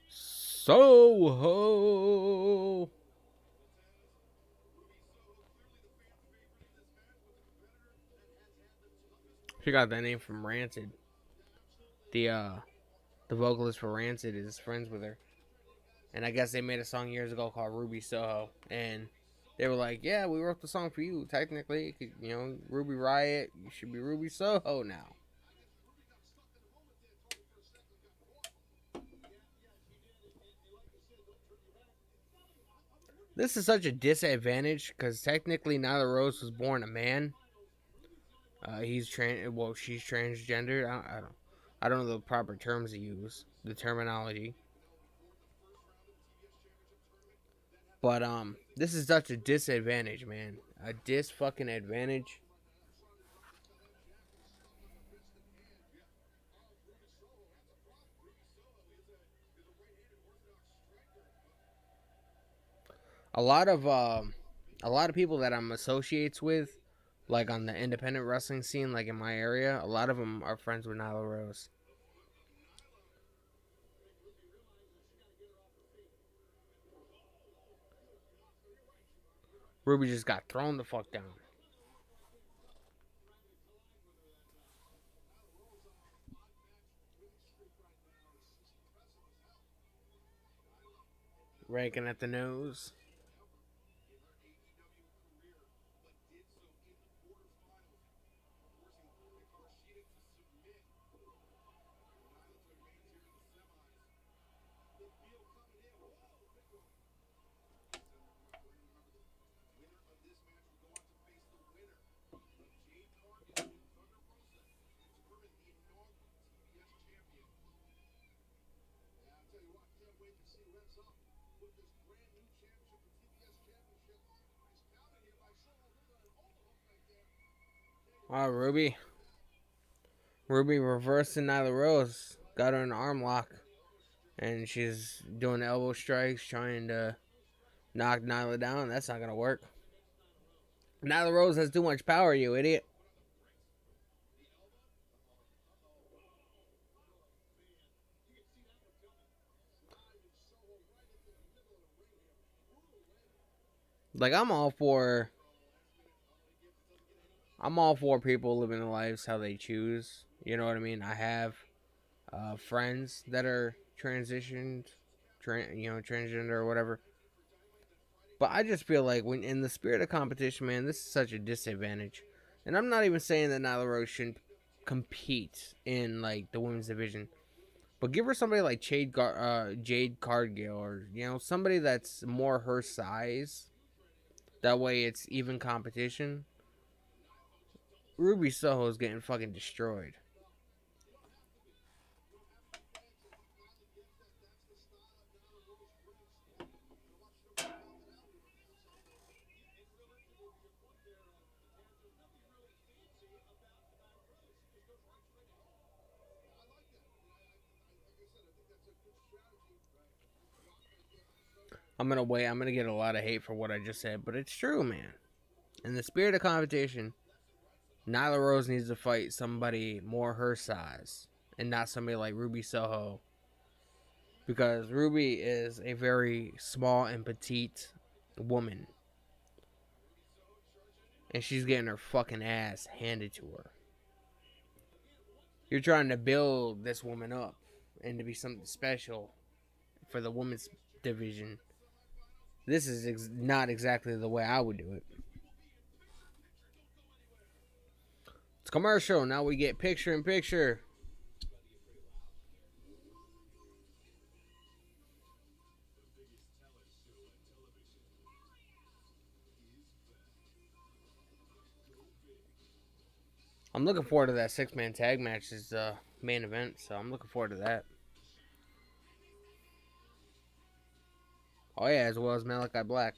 Soho. She got that name from Rancid. The vocalist for Rancid is friends with her. And I guess they made a song years ago called Ruby Soho. And they were like, yeah, we wrote the song for you. Technically, Ruby Riot, you should be Ruby Soho now. This is such a disadvantage because technically Nyla Rose was born a man. She's transgendered. I don't know the proper terms to use, the terminology. But this is such a disadvantage, man. A fucking advantage. A lot of people that I'm associates with, like on the independent wrestling scene, like in my area, a lot of them are friends with Nyla Rose. Ruby just got thrown the fuck down. Ranking at the nose. Oh, Ruby. Ruby reversing Nyla Rose. Got her in an arm lock. and she's doing elbow strikes, trying to knock Nyla down. That's not gonna work. Nyla Rose has too much power, you idiot. Like I'm all for people living their lives how they choose. You know what I mean? I have friends that are transgender or whatever. But I just feel like when in the spirit of competition, man, this is such a disadvantage. And I'm not even saying that Nyla Rose shouldn't compete in like the women's division, but give her somebody like Jade Cargill, or somebody that's more her size. That way, it's even competition. Ruby Soho is getting fucking destroyed. I'm gonna wait. I'm gonna get a lot of hate for what I just said, but it's true, man. In the spirit of competition, Nyla Rose needs to fight somebody more her size and not somebody like Ruby Soho, because Ruby is a very small and petite woman, and she's getting her fucking ass handed to her. You're trying to build this woman up and to be something special for the women's division. This is not exactly the way I would do it. It's commercial. Now we get picture in picture. I'm looking forward to that 6-man tag match as the main event, so I'm looking forward to that. Oh yeah, as well as Malachi Black.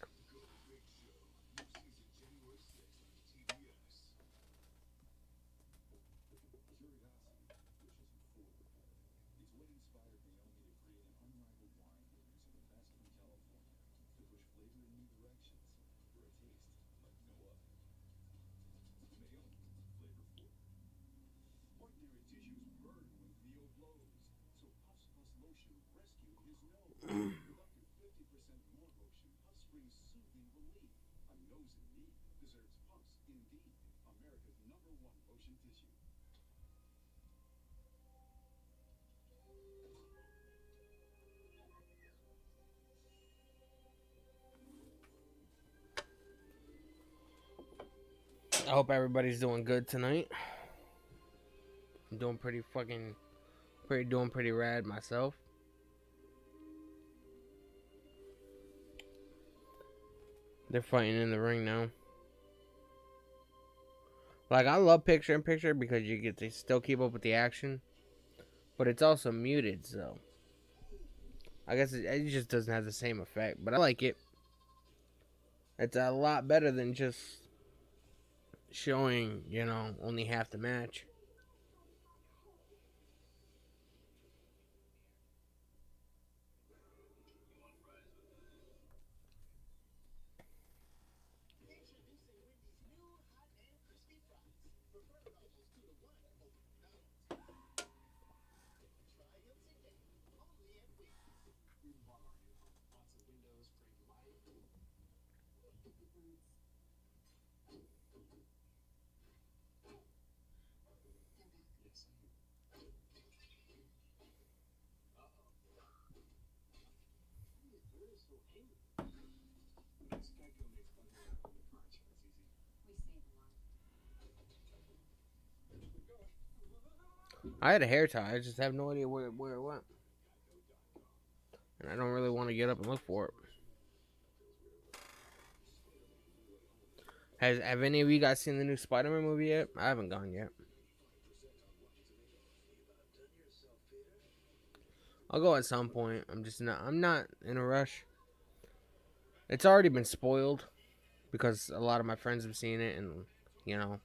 I hope everybody's doing good tonight. I'm doing pretty rad myself. They're fighting in the ring now. Like, I love picture in picture because you get to still keep up with the action, but it's also muted, so I guess it just doesn't have the same effect. But I like it. It's a lot better than just showing, only half the match. I had a hair tie. I just have no idea where it went, and I don't really want to get up and look for it. Have any of you guys seen the new Spider-Man movie yet? I haven't gone yet. I'll go at some point. I'm not in a rush. It's already been spoiled because a lot of my friends have seen it, and you know,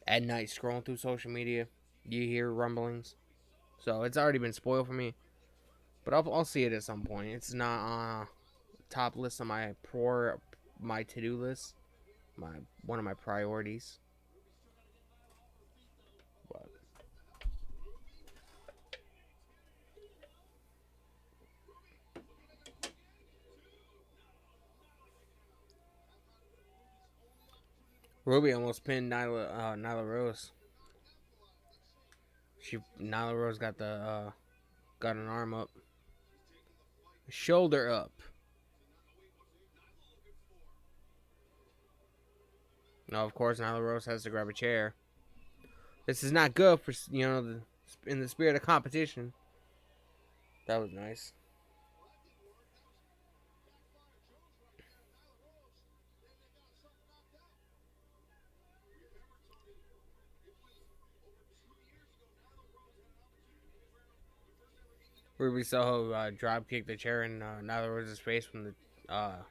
at night scrolling through social media, you hear rumblings. So it's already been spoiled for me. But I'll see it at some point. It's not on top list on my to do list, my one of my priorities. But Ruby almost pinned Nyla Rose. Nyla Rose got an arm up, shoulder up. Now, of course, Nyla Rose has to grab a chair. This is not good for in the spirit of competition. That was nice. Ruby Soho drop kicked the chair in Nyla Rose's face from the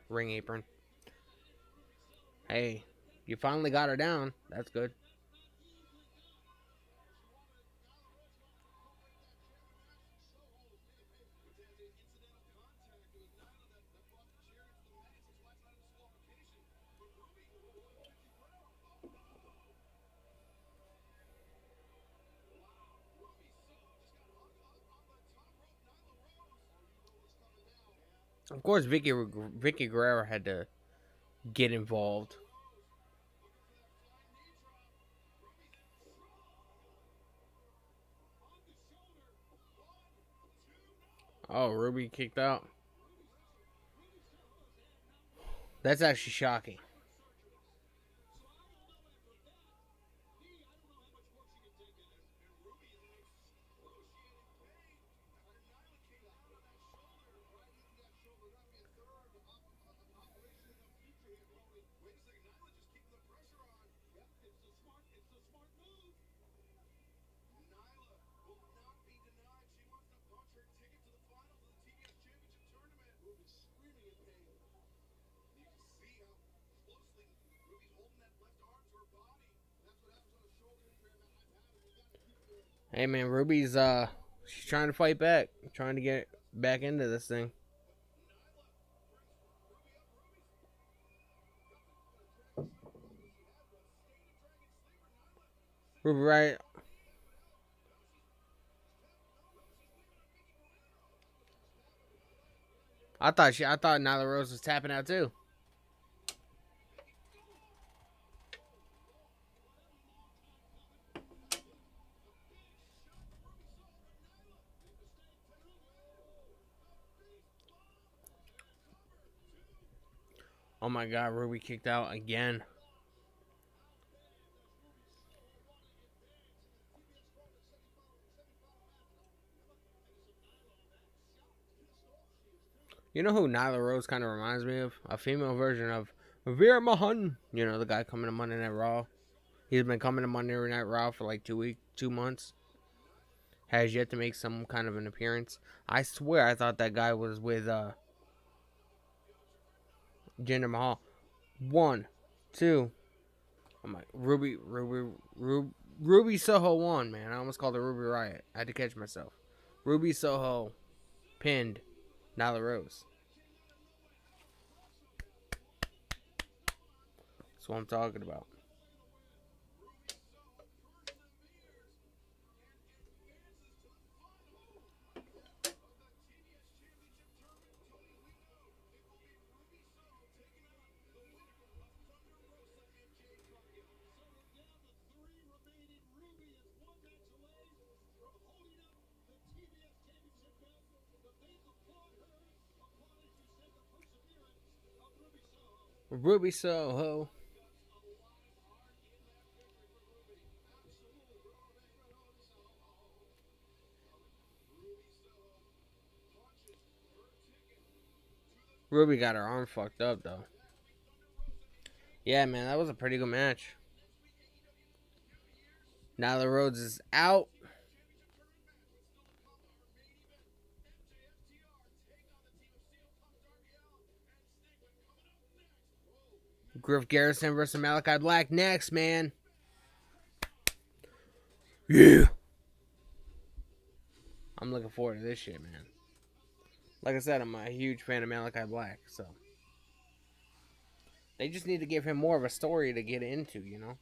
ring apron. Hey, you finally got her down. That's good. Of course, Vicky Guerrero had to get involved. Oh, Ruby kicked out. That's actually shocking. Hey man, Ruby's she's trying to fight back, trying to get back into this thing. Ruby right. I thought Nyla Rose was tapping out too. Oh my god, Ruby kicked out again. You know who Nyla Rose kind of reminds me of? A female version of Veer Mahan. You know, the guy coming to Monday Night Raw. He's been coming to Monday Night Raw for like 2 months. Has yet to make some kind of an appearance. I swear I thought that guy was with Jinder Mahal. 1, 2. Oh my, Ruby Soho won, man. I almost called it Ruby Riot. I had to catch myself. Ruby Soho pinned Nyla Rose. That's what I'm talking about. Ruby Soho. Ruby got her arm fucked up though. Yeah, man, that was a pretty good match. Nyla Rose is out. Griff Garrison versus Malachi Black next, man. Yeah. I'm looking forward to this shit, man. Like I said, I'm a huge fan of Malachi Black, so they just need to give him more of a story to get into, you know?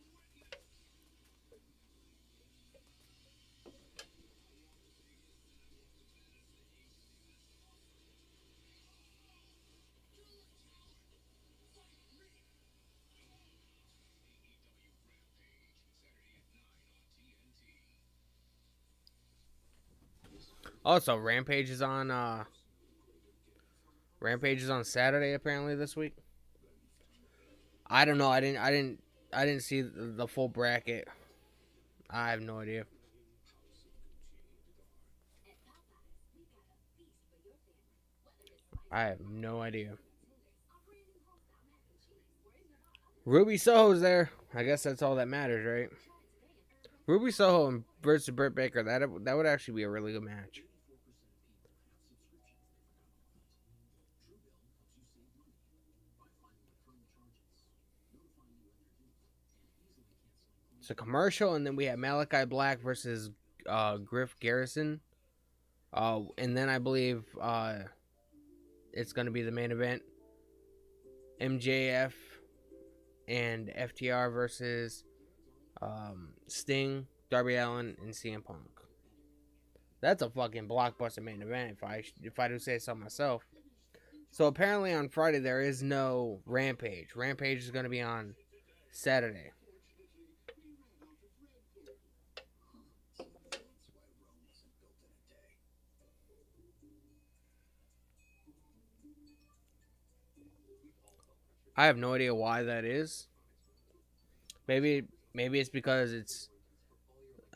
Also, Rampage is on Saturday apparently this week. I don't know. I didn't see the full bracket. I have no idea. I have no idea. Ruby Soho's there. I guess that's all that matters, right? Ruby Soho and versus Britt Baker. That would actually be a really good match. It's a commercial, and then we have Malachi Black versus Griff Garrison. And then I believe it's going to be the main event. MJF and FTR versus Sting, Darby Allin, and CM Punk. That's a fucking blockbuster main event if I do say so myself. So apparently on Friday there is no Rampage. Rampage is going to be on Saturday. I have no idea why that is. Maybe it's because it's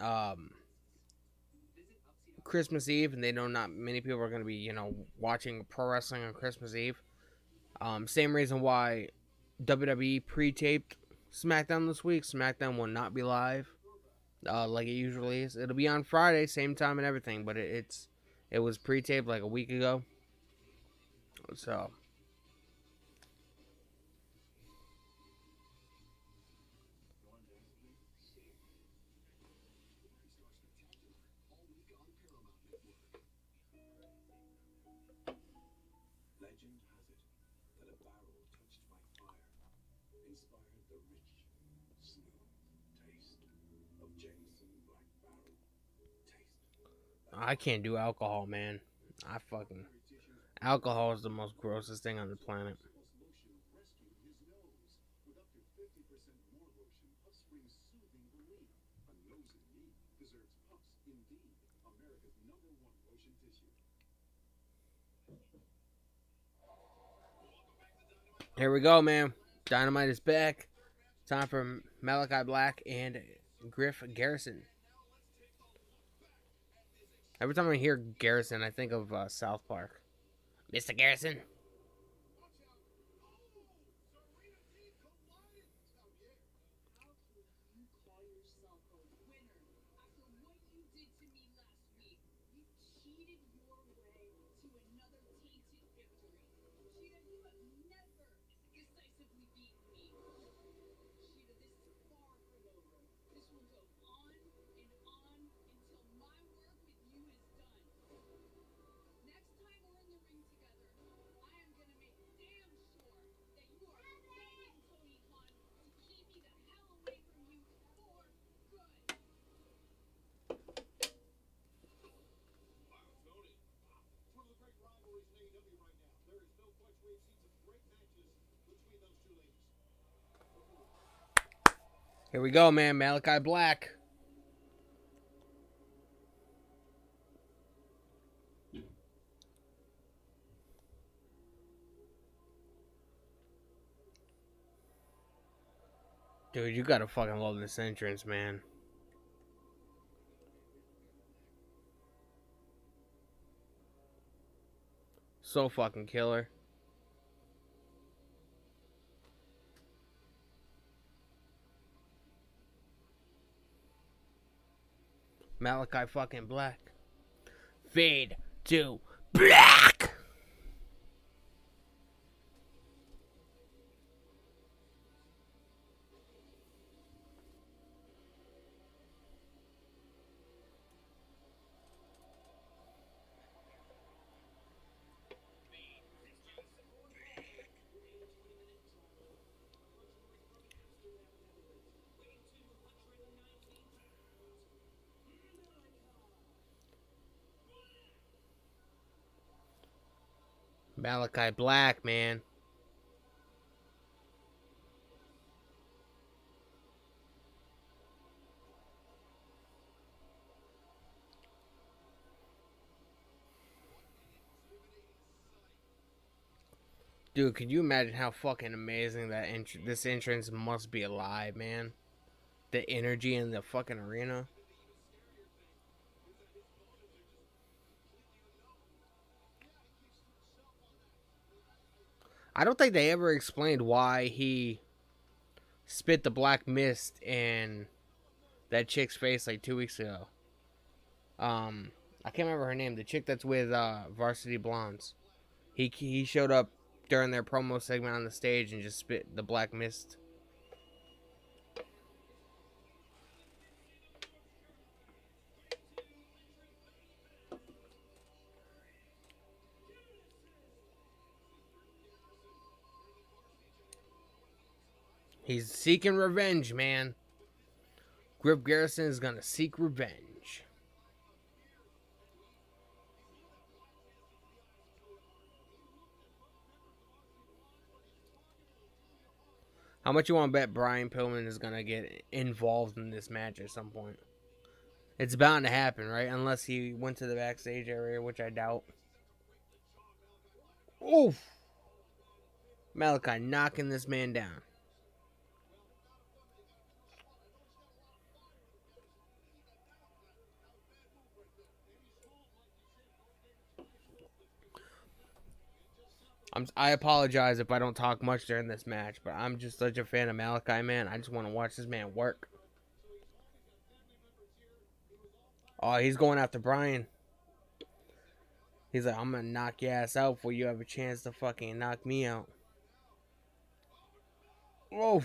um, Christmas Eve and they know not many people are going to be, watching pro wrestling on Christmas Eve. Same reason why WWE pre-taped SmackDown this week. SmackDown will not be live like it usually is. It'll be on Friday, same time and everything, but it was pre-taped like a week ago. So Legend has it that a barrel touched by fire inspired the rich, smooth taste of Jameson Black Barrel. Taste I can't do alcohol, man. I fucking alcohol is the most grossest thing on the planet. lotion rescued his nose with up to 50% more lotion. Puff Spring's soothing relief. A nose in need deserves Puffs Indeed, America's #1 lotion tissue. Here we go, man. Dynamite is back. Time for Malachi Black and Griff Garrison. Every time I hear Garrison, I think of South Park. Mr. Garrison. Here we go, man. Malachi Black. Dude, you gotta fucking love this entrance, man. So fucking killer. Malachi fucking Black. Fade to black. Malachi Black, man. Dude, could you imagine how fucking amazing that this entrance must be alive, man? The energy in the fucking arena. I don't think they ever explained why he spit the black mist in that chick's face like 2 weeks ago. Um, I can't remember her name. The chick that's with Varsity Blondes. He showed up during their promo segment on the stage and just spit the black mist. He's seeking revenge, man. Griff Garrison is gonna seek revenge. How much you want to bet Brian Pillman is gonna get involved in this match at some point? It's bound to happen, right? Unless he went to the backstage area, which I doubt. Oof! Malachi knocking this man down. I apologize if I don't talk much during this match, but I'm just such a fan of Malachi, man. I just want to watch this man work. Oh, he's going after Brian. He's like, I'm gonna knock your ass out before you have a chance to fucking knock me out. Oh,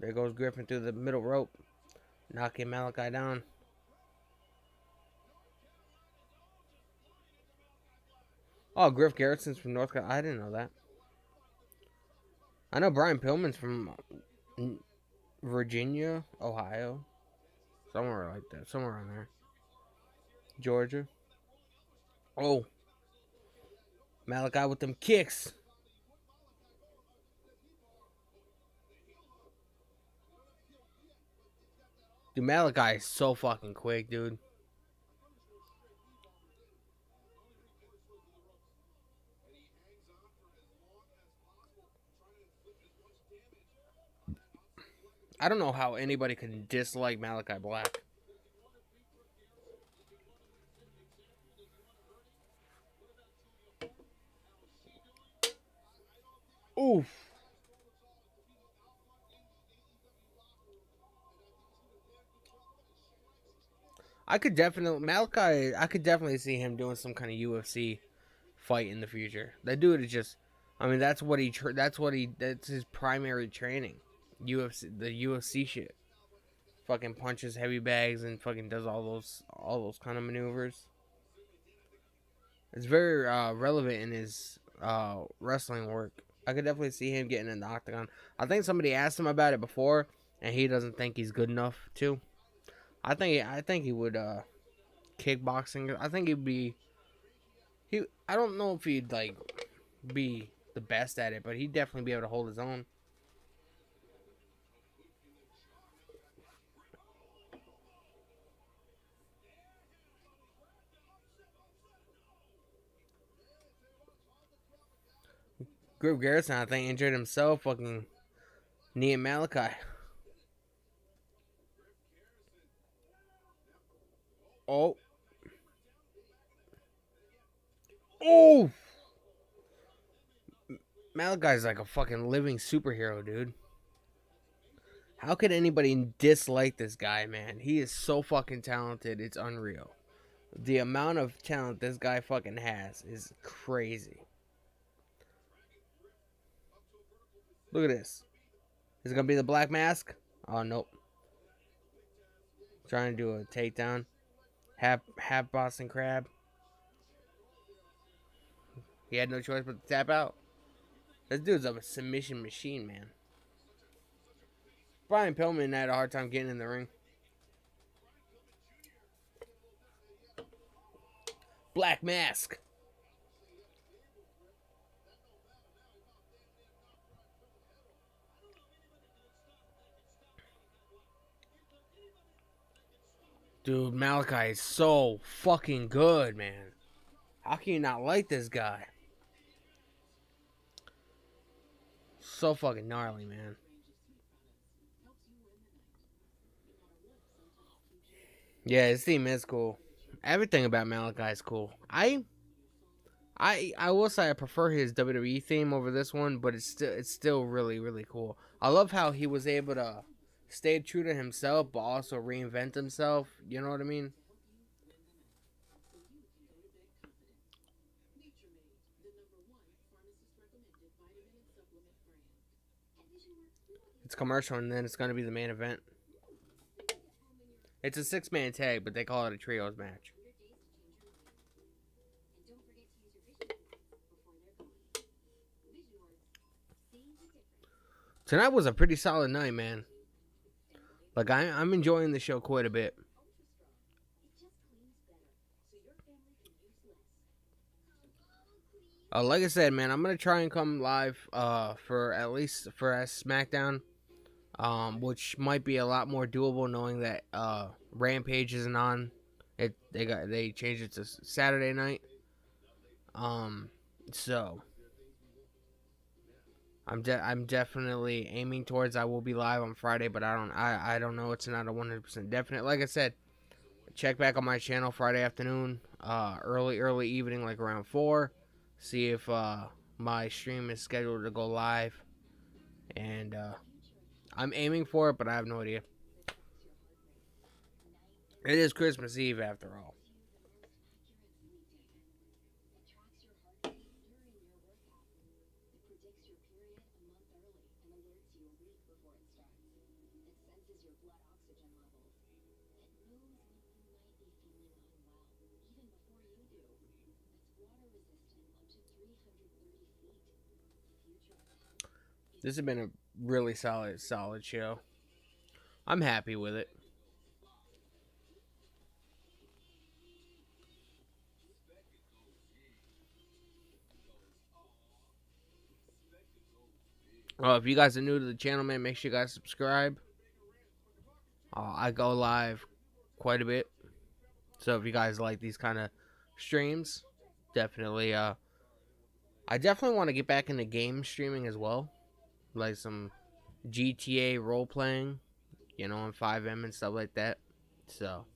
there goes Griffin through the middle rope, knocking Malachi down. Oh, Griff Garrison's from North Carolina. I didn't know that. I know Brian Pillman's from Virginia, Ohio, somewhere like that, somewhere around there. Georgia. Oh, Malachi with them kicks. Dude, Malachi is so fucking quick, dude. I don't know how anybody could dislike Malachi Black. Oof. I could definitely see him doing some kind of UFC fight in the future. That dude is just, I mean, that's his primary training. The UFC shit. Fucking punches heavy bags and fucking does all those kind of maneuvers. It's very relevant in his wrestling work. I could definitely see him getting in the octagon. I think somebody asked him about it before, and he doesn't think he's good enough to. I think he would kickboxing. I think he'd be he. I don't know if he'd like be the best at it, but he'd definitely be able to hold his own. Griff Garrison, I think, injured himself. Fucking knee and Malachi. Oh, oh! Malachi's like a fucking living superhero, dude. How could anybody dislike this guy, man? He is so fucking talented. It's unreal. The amount of talent this guy fucking has is crazy. Look at this. Is it gonna be the Black Mask? Oh nope. Trying to do a takedown. Half Boston Crab. He had no choice but to tap out. This dude's a submission machine, man. Brian Pillman had a hard time getting in the ring. Black Mask. Dude, Malachi is so fucking good, man. How can you not like this guy? So fucking gnarly, man. Yeah, his theme is cool. Everything about Malachi is cool. I will say I prefer his WWE theme over this one, but it's still really cool. I love how he was able to stay true to himself, but also reinvent himself. You know what I mean? It's commercial, and then it's gonna be the main event. It's a 6-man tag, but they call it a trios match. Tonight was a pretty solid night, man. Like I'm enjoying the show quite a bit. Like I said, man, I'm gonna try and come live for at least for a SmackDown, which might be a lot more doable knowing that Rampage isn't on. They changed it to Saturday night. Um, so I'm definitely aiming towards I will be live on Friday, but I don't know. It's not a 100% definite. Like I said, check back on my channel Friday afternoon, early evening, like around 4. See if my stream is scheduled to go live, and I'm aiming for it, but I have no idea. It is Christmas Eve after all. This has been a really solid show. I'm happy with it. If you guys are new to the channel, man, make sure you guys subscribe. I go live quite a bit, so if you guys like these kind of streams, definitely. I definitely want to get back into game streaming as well, like some GTA role playing, on 5M and stuff like that. So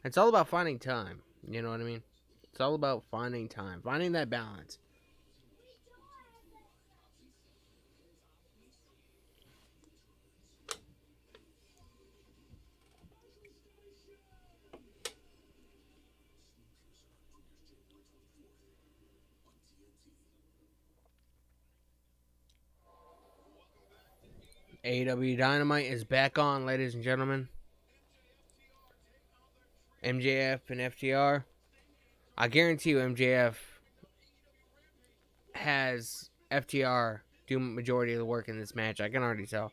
it's all about finding time. You know what I mean? It's all about finding time, finding that balance. AEW Dynamite is back on, ladies and gentlemen. MJF and FTR. I guarantee you, MJF has FTR do majority of the work in this match. I can already tell.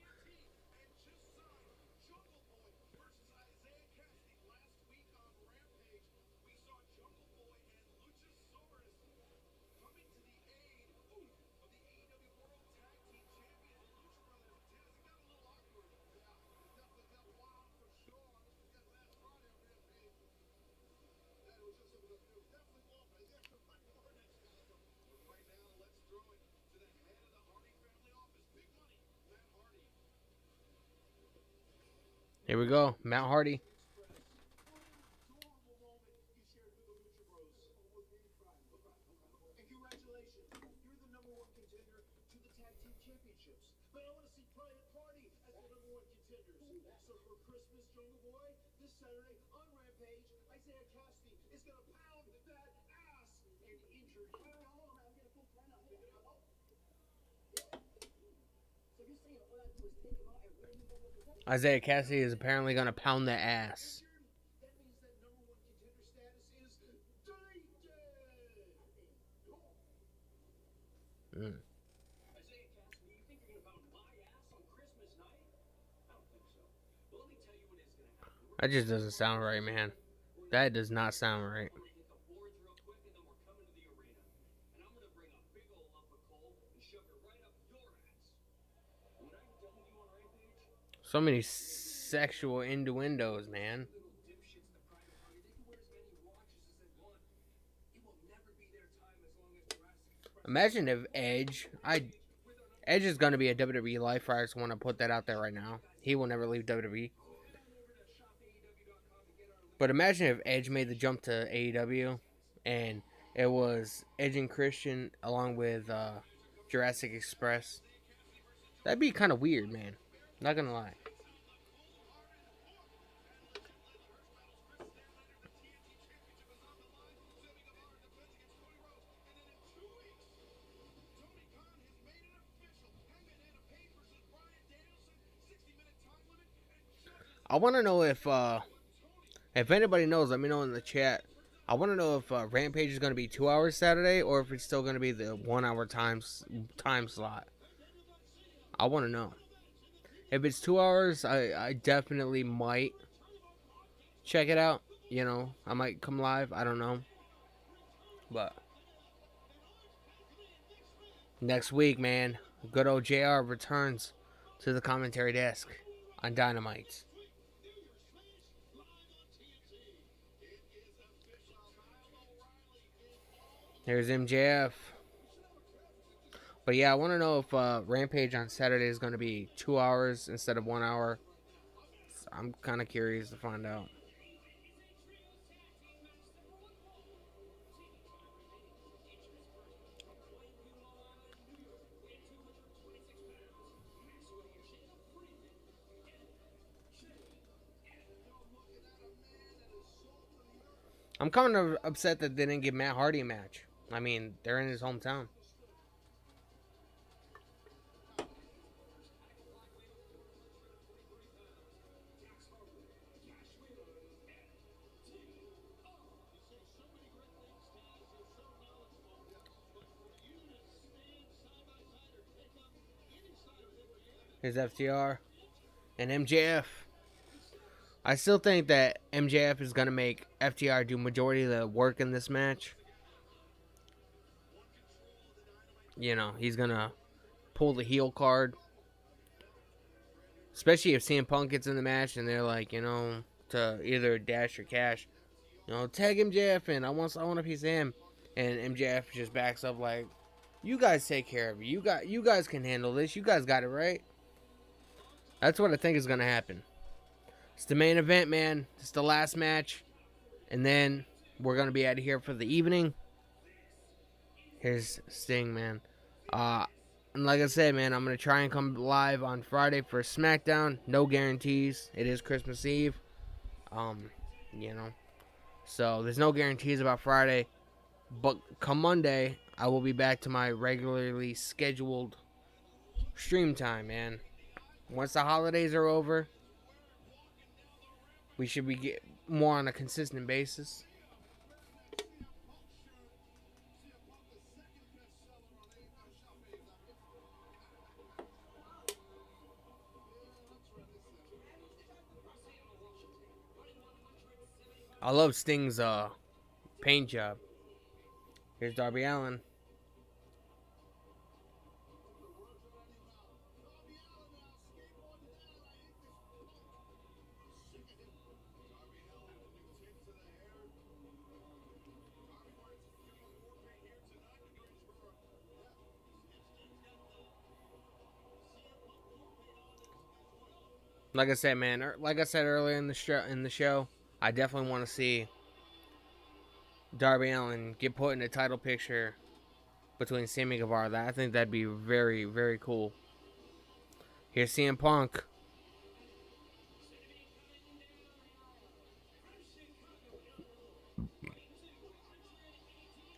Here we go, Matt Hardy. Isaiah Cassidy is apparently going to pound the ass. Mm. That just doesn't sound right, man. That does not sound right. So many sexual innuendos, man. Imagine if Edge is gonna be a WWE lifer. I just want to put that out there right now. He will never leave WWE. But imagine if Edge made the jump to AEW, and it was Edge and Christian along with Jurassic Express. That'd be kind of weird, man. Not gonna lie. I want to know if anybody knows. Let me know in the chat. I want to know if Rampage is going to be 2 hours Saturday or if it's still going to be the 1 hour time slot. I want to know. If it's 2 hours, I definitely might check it out. You know, I might come live. I don't know, but next week, man, good old JR returns to the commentary desk on Dynamite. There's MJF. But yeah, I want to know if Rampage on Saturday is going to be 2 hours instead of 1 hour. I'm kind of curious to find out. I'm kind of upset that they didn't give Matt Hardy a match. I mean, they're in his hometown. Here's FTR and MJF. I still think that MJF is going to make FTR do majority of the work in this match. You know, he's going to pull the heel card. Especially if CM Punk gets in the match and they're like, you know, to either dash or cash. You know, tag MJF in. I want a piece of him. And MJF just backs up like, you guys take care of it. You guys can handle this. You guys got it right. That's what I think is going to happen. It's the main event, man. It's the last match. And then we're going to be out of here for the evening. Here's Sting, man. And like I said, man, I'm going to try and come live on Friday for SmackDown. No guarantees. It is Christmas Eve. You know. So there's no guarantees about Friday. But come Monday, I will be back to my regularly scheduled stream time, man. Once the holidays are over, we should be get more on a consistent basis. I love Sting's paint job. Here's Darby Allin. Like I said, man. Like I said earlier in the show, I definitely want to see Darby Allin get put in the title picture between Sammy Guevara. I think that'd be very, very cool. Here's CM Punk.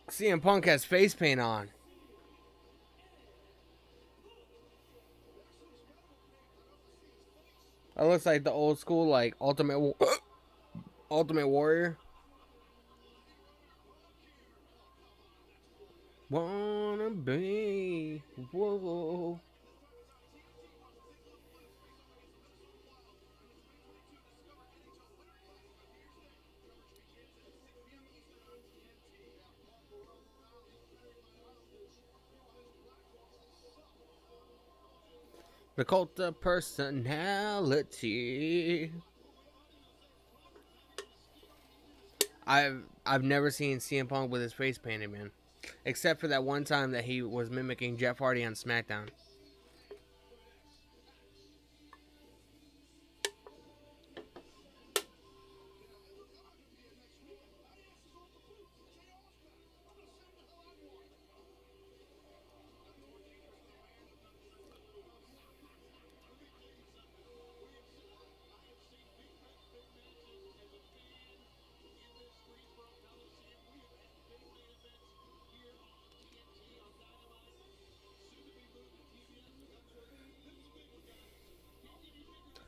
CM Punk has face paint on. That looks like the old school, like Ultimate Warrior. Wanna be, whoa. The cult of personality. I've never seen CM Punk with his face painted, man. Except for that one time that he was mimicking Jeff Hardy on SmackDown.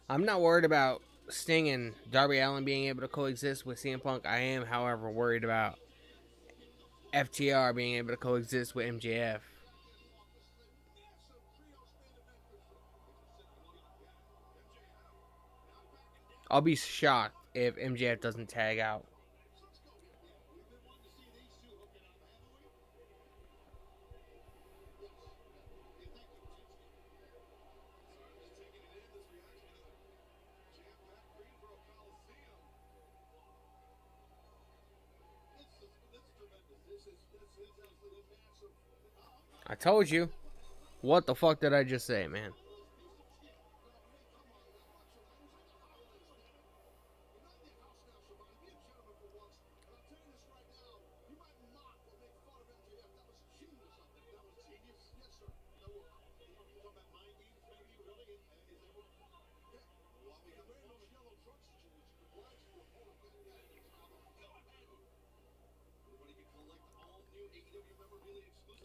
I'm not worried about Sting and Darby Allin being able to coexist with CM Punk. I am, however, worried about FTR being able to coexist with MJF. I'll be shocked if MJF doesn't tag out. I told you. What the fuck did I just say, man?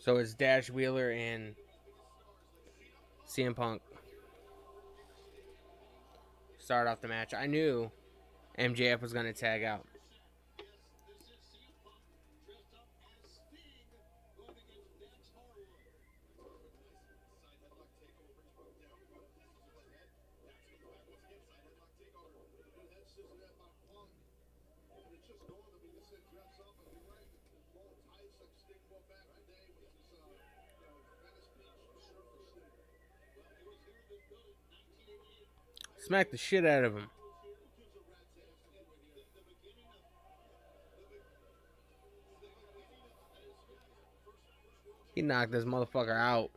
So it's Dash Wheeler and CM Punk start off the match. I knew MJF was going to tag out. Smack the shit out of him. He knocked this motherfucker out.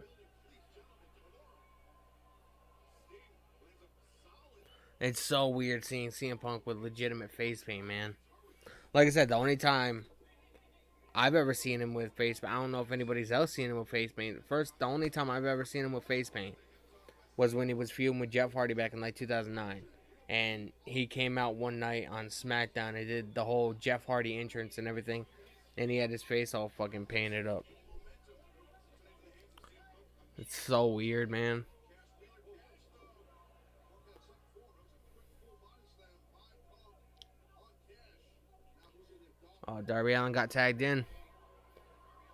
It's so weird seeing CM Punk with legitimate face paint, man. Like I said, the only time I've ever seen him with face paint, I don't know if anybody's else seen him with face paint. The only time I've ever seen him with face paint was when he was feuding with Jeff Hardy back in like 2009. And he came out one night on SmackDown and did the whole Jeff Hardy entrance and everything. And he had his face all fucking painted up. It's so weird, man. Darby Allin got tagged in.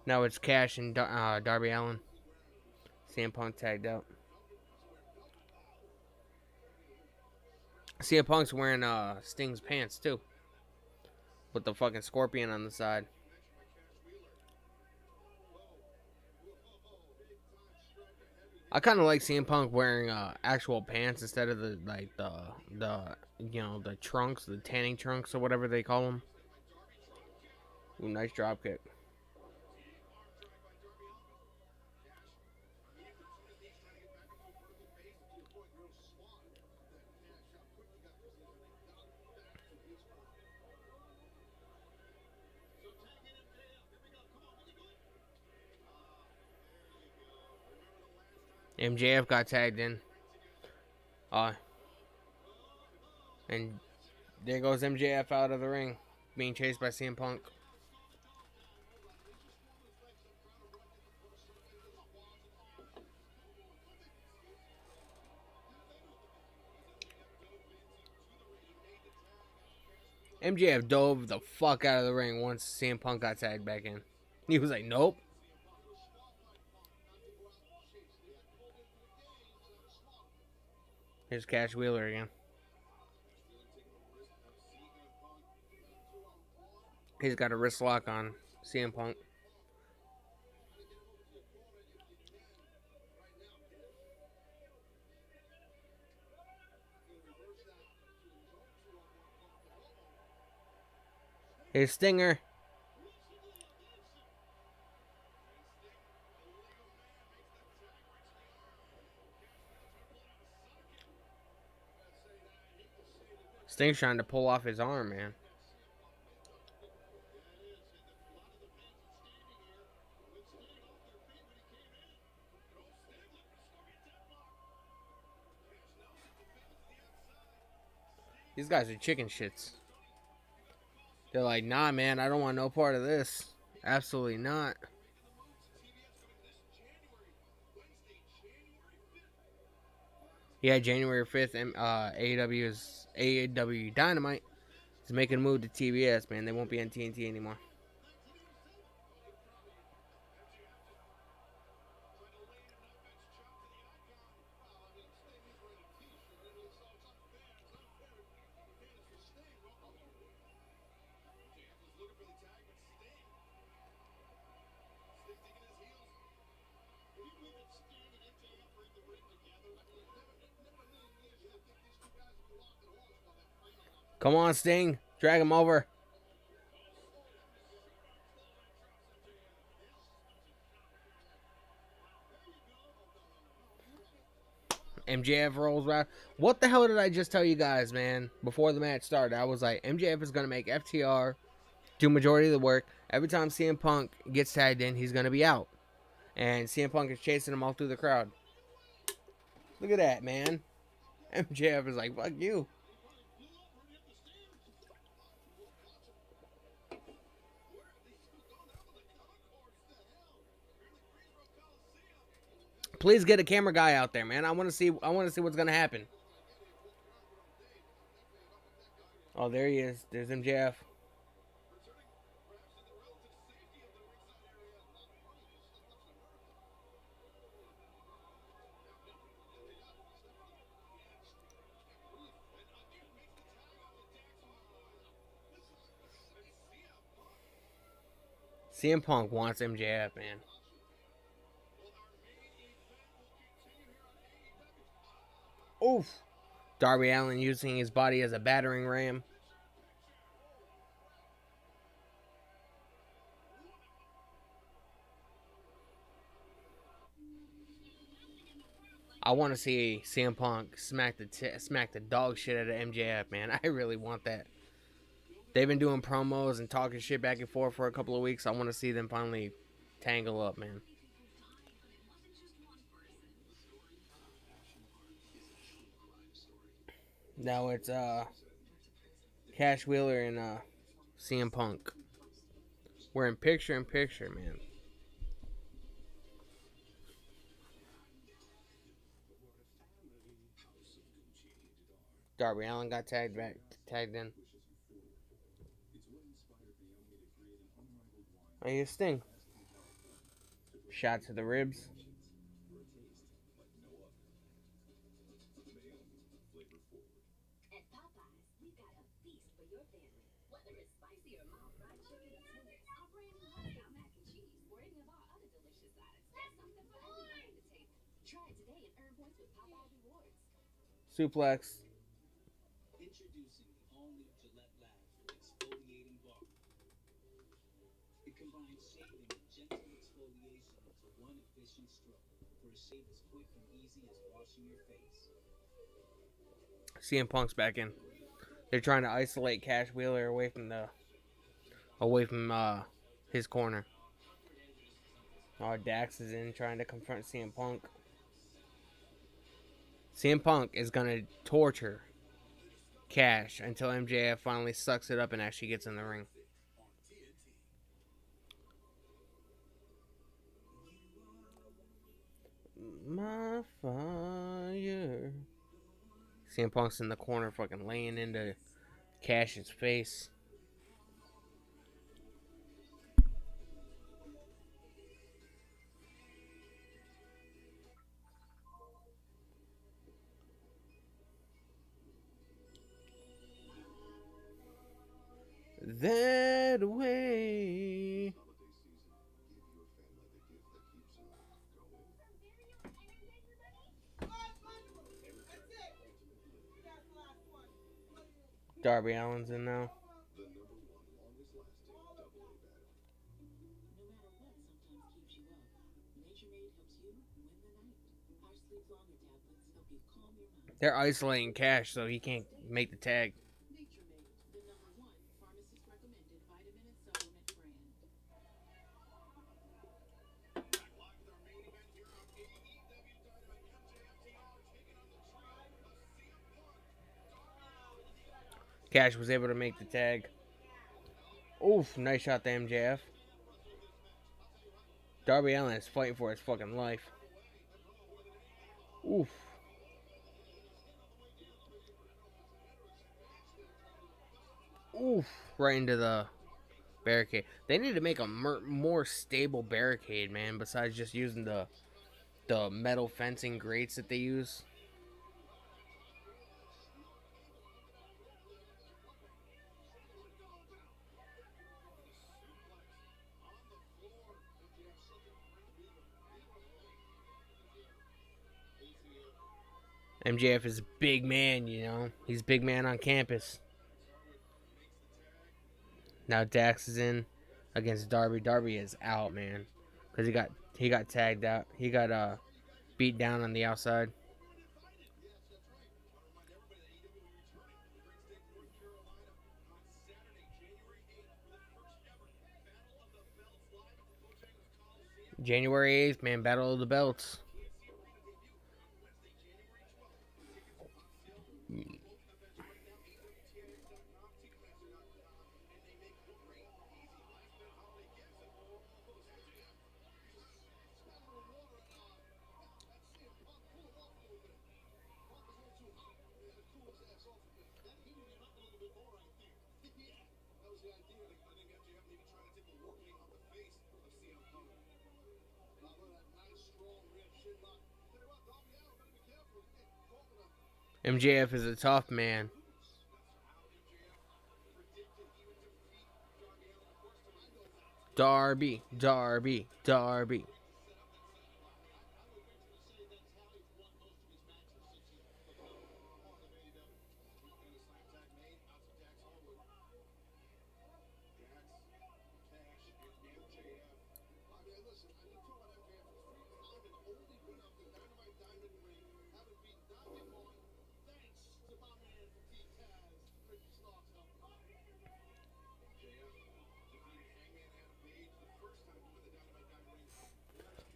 Now it's Cash and Darby Allin. CM Punk tagged out. CM Punk's wearing Sting's pants too, with the fucking scorpion on the side. I kind of like CM Punk wearing actual pants instead of the the trunks, the tanning trunks or whatever they call them. Ooh, nice drop kick. MJF got tagged in. And there goes MJF out of the ring, being chased by CM Punk. MJF dove the fuck out of the ring once CM Punk got tagged back in. He was like, nope. Here's Cash Wheeler again. He's got a wrist lock on CM Punk. His stinger. Sting's trying to pull off his arm, man. These guys are chicken shits. They're like, nah, man, I don't want no part of this. Absolutely not. Yeah, January 5th, AEW Dynamite is making a move to TBS, man. They won't be on TNT anymore. Come on, Sting. Drag him over. MJF rolls around. What the hell did I just tell you guys, man? Before the match started, I was like, MJF is going to make FTR do majority of the work. Every time CM Punk gets tagged in, he's going to be out. And CM Punk is chasing him all through the crowd. Look at that, man. MJF is like, fuck you. Please get a camera guy out there, man. I want to see what's going to happen. Oh, there he is. There's MJF. CM Punk wants MJF, man. Oof. Darby Allin using his body as a battering ram. I want to see CM Punk smack the dog shit out of MJF, man. I really want that. They've been doing promos and talking shit back and forth for a couple of weeks. I want to see them finally tangle up, man. Now it's Cash Wheeler and CM Punk. We're in picture man. Darby Allin got tagged in. Oh, here's Sting. Shot to the ribs. Suplex. Introducing the all-new Gillette Labs exfoliating bar. It combines shaving and gentle exfoliation into one efficient stroke for a shave as quick and easy as washing your face. CM Punk's back in. They're trying to isolate Cash Wheeler away from his corner. Dax is in trying to confront CM Punk. CM Punk is gonna torture Cash until MJF finally sucks it up and actually gets in the ring. My fire. CM Punk's in the corner fucking laying into Cash's face. That way. Darby Allin's in now. They're isolating Cash so he can't make the tag. Live with our main event here on AEW Dynamite. MJFTR taking on the tribe of CM Punk, Darby Allin, Cash was able to make the tag. Oof, nice shot to MJF. Darby Allin is fighting for his fucking life. Oof. Oof. Right into the barricade. They need to make a more stable barricade, man, besides just using the metal fencing grates that they use. MJF is a big man, you know. He's big man on campus. Now Dax is in against Darby. Darby is out, man, because he got tagged out. He got beat down on the outside. January 8th, man, Battle of the Belts. MJF is a tough man. Darby, Darby, Darby.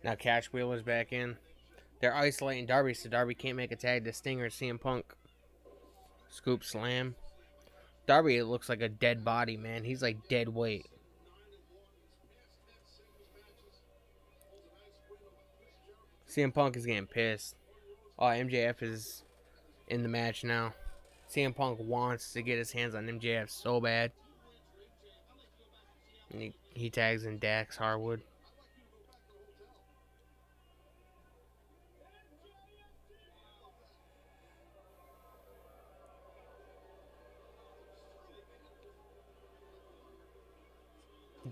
Now Cash Wheeler's back in. They're isolating Darby so Darby can't make a tag to Stinger and CM Punk. Scoop slam. Darby looks like a dead body, man. He's like dead weight. CM Punk is getting pissed. Oh, MJF is in the match now. CM Punk wants to get his hands on MJF so bad. And he tags in Dax Harwood.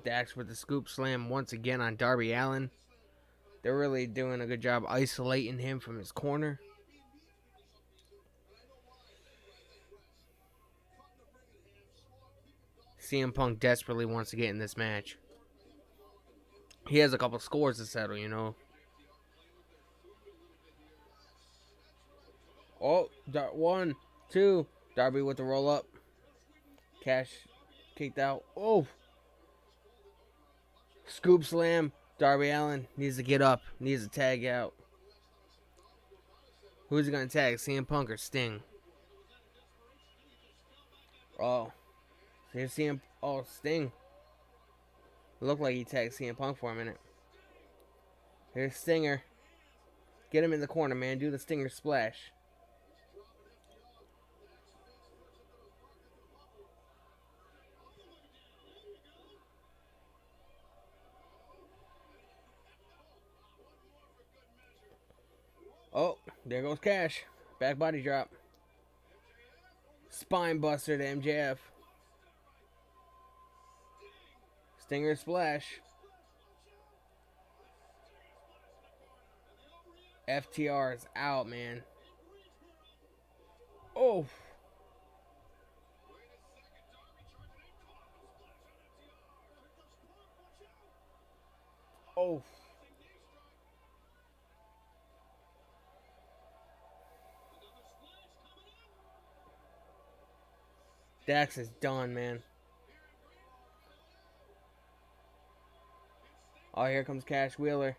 Dax with the scoop slam once again on Darby Allin. They're really doing a good job isolating him from his corner. CM Punk desperately wants to get in this match. He has a couple scores to settle, you know. Oh, 1, 2. Darby with the roll up. Cash kicked out. Oh. Scoop slam. Darby Allin needs to get up. Needs to tag out. Who's he going to tag? CM Punk or Sting? Oh. Here's CM. Oh, Sting. Looked like he tagged CM Punk for a minute. Here's Stinger. Get him in the corner, man. Do the Stinger splash. Oh, there goes Cash. Back body drop. Spine buster to MJF. Stinger splash. FTR is out, man. Oh. Oh. Dax is done, man. Oh, here comes Cash Wheeler.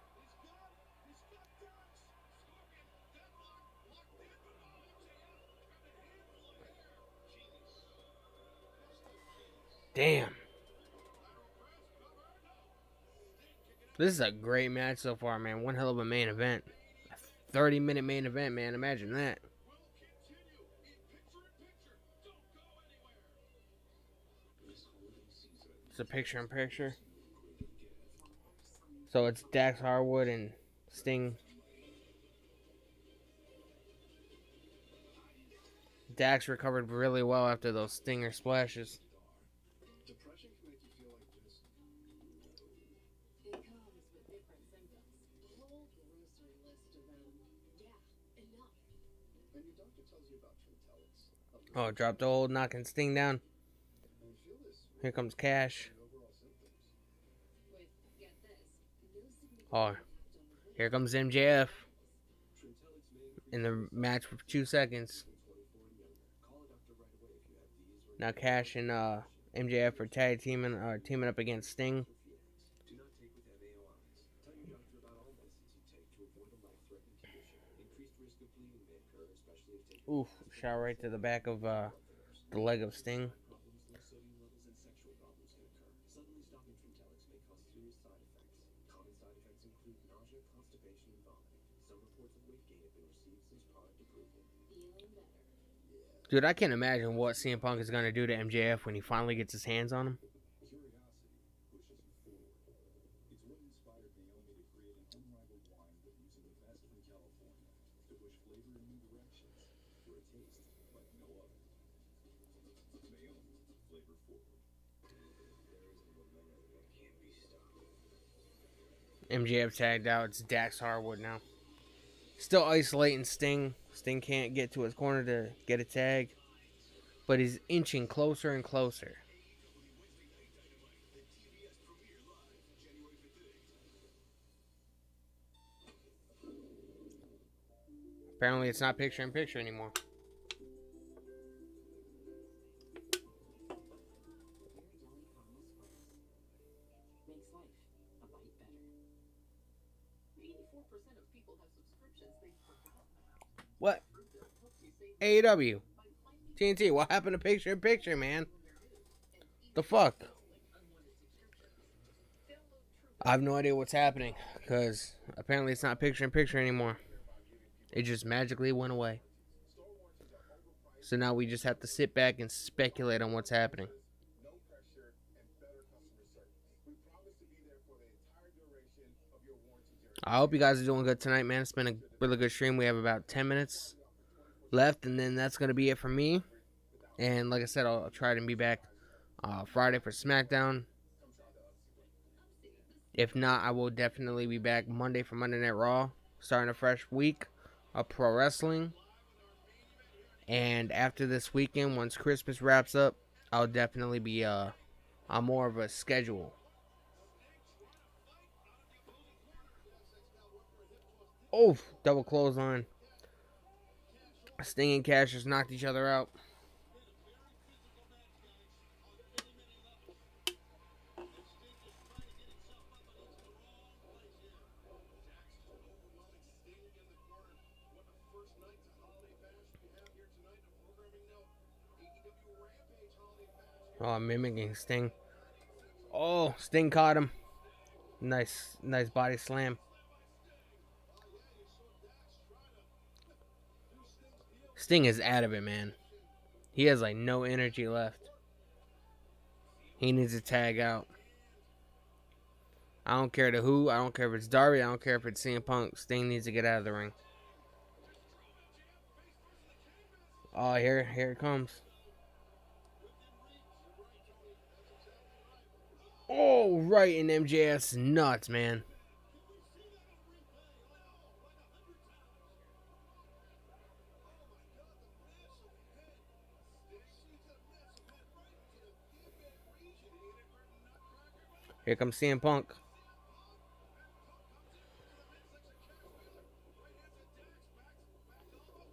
Damn. This is a great match so far, man. One hell of a main event. A 30-minute main event, man. Imagine that. It's a picture-in-picture. So it's Dax Harwood and Sting. Dax recovered really well after those Stinger splashes. Depression can make you feel like this. It comes with different symptoms. A whole grocery list of them. Yeah, enough. And your doctor tells you about Trintellix. Oh, dropped the old knocking Sting down. And feel this Here comes Cash. overall symptoms. With, get this, no significant Oh, impact on the weight. here comes MJF Trintellix may in the match for 2 seconds. 24 and younger. Call a doctor right away if you have these or Now Cash and MJF are teaming up against Sting. do not take with heavy AOIs. Tell your doctor about all medicines you take to avoid a life-threatening condition. Increased risk of bleeding may occur, especially if taken. Oof, shot right to the back of the leg of Sting. Problems, low sodium levels, and sexual problems can occur. Suddenly stopping Trintellix may cause serious side effects. Common side effects include nausea, constipation, and vomiting. Some reports of weight gain have been received since product approval. Feeling better. Dude, I can't imagine what CM Punk is going to do to MJF when he finally gets his hands on him. Curiosity pushes you forward. It's what inspired Naomi to create an unrivaled wine with using the best from California to push flavor in new directions for a taste like no other. Naomi, flavor forward. There isn't a memory that can't be stopped. MJF tagged out. It's Dax Harwood now. Still isolating Sting. Sting can't get to his corner to get a tag. But he's inching closer and closer. Apparently it's not picture-in-picture anymore. Very yummy caramel swirls. Makes life a bite better. 84% of people have subscriptions they've forgotten about. What? Helps you save AEW. by finding TNT, what happened to picture-in-picture, man? The fuck? unwanted subscriptions. Download True. I have no idea what's happening. Because apparently it's not picture-in-picture anymore. It just magically went away. So now we just have to sit back and speculate on what's happening. No pressure and better customer service. We promise to be there for the entire duration of your warranty period. I hope you guys are doing good tonight, man. It's been a really good stream. We have about 10 minutes left, and then that's going to be it for me. And like I said, I'll try to be back Friday for SmackDown. If not, I will definitely be back Monday for Monday Night Raw, starting a fresh week of pro wrestling. And after this weekend, once Christmas wraps up, I'll definitely be on more of a schedule. Oh, double clothesline. Sting and Cash just knocked each other out. Oh, mimicking Sting. Oh, Sting caught him. Nice body slam. Sting is out of it, man. He has like no energy left. He needs to tag out. I don't care to who. I don't care if it's Darby. I don't care if it's CM Punk. Sting needs to get out of the ring. Oh, here it comes. Oh, right in MJF's nuts, man. Here comes CM Punk.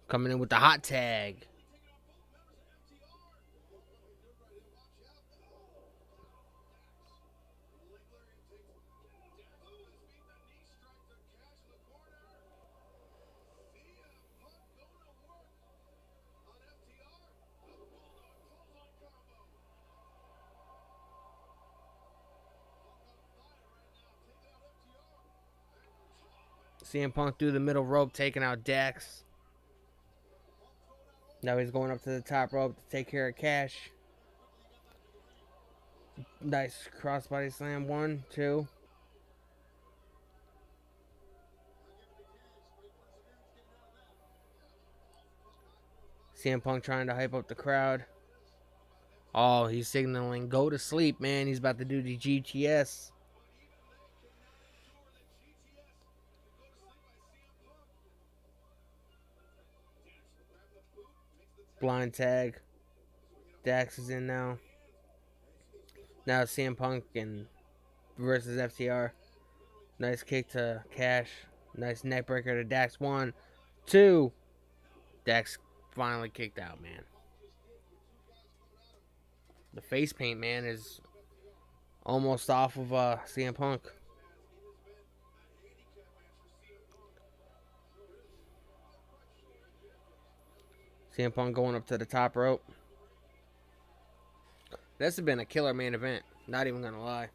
Coming in with the hot tag. CM Punk through the middle rope, taking out Dax. Now he's going up to the top rope to take care of Cash. Nice crossbody slam. 1, 2. CM Punk trying to hype up the crowd. Oh, he's signaling go to sleep, man. He's about to do the GTS. Blind tag. Dax is in now. Now CM Punk and versus FTR. Nice kick to Cash. Nice neckbreaker to Dax. 1, 2. Dax finally kicked out, man. The face paint, man, is almost off of CM Punk. CM Punk going up to the top rope. This has been a killer main event. Not even gonna lie.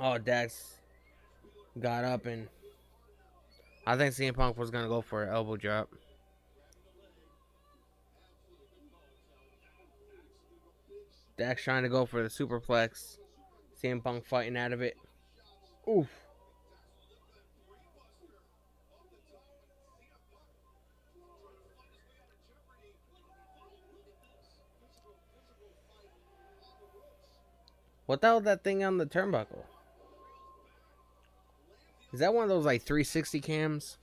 Oh, Dax got up and I think CM Punk was gonna go for an elbow drop. Dax trying to go for the superplex. CM Punk fighting out of it. Oof. What the hell is that thing on the turnbuckle? Is that one of those like 360 cams?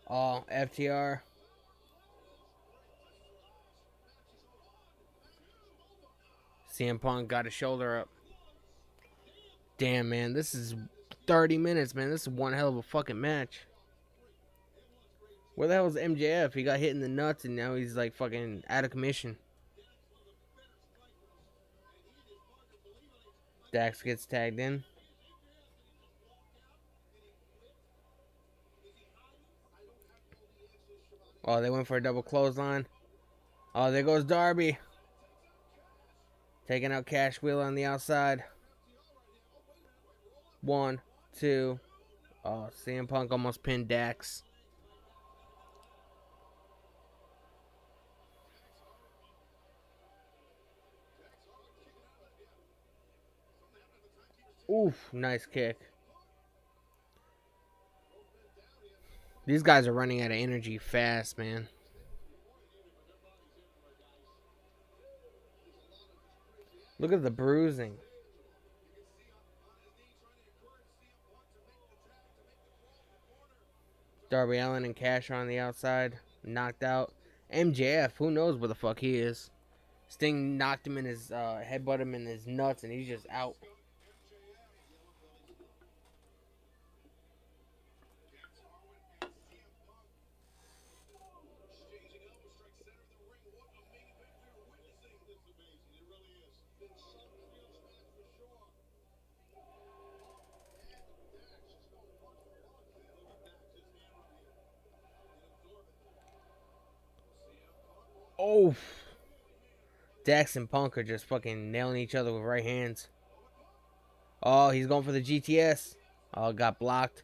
Oh, FTR. CM Punk got his shoulder up. Damn, man. This is 30 minutes, man. This is one hell of a fucking match. Where the hell is MJF? He got hit in the nuts and now he's like fucking out of commission. Dax gets tagged in. Oh, they went for a double clothesline. Oh, there goes Darby. Taking out Cash Wheel on the outside. 1, 2. Oh, CM Punk almost pinned Dax. Oof, nice kick. These guys are running out of energy fast, man. Look at the bruising. Darby Allin and Cash are on the outside. Knocked out. MJF, who knows where the fuck he is. Sting knocked him in his, headbutt him in his nuts, and he's just out. Oh, Dax and Punk are just fucking nailing each other with right hands. Oh, he's going for the GTS. Oh, got blocked.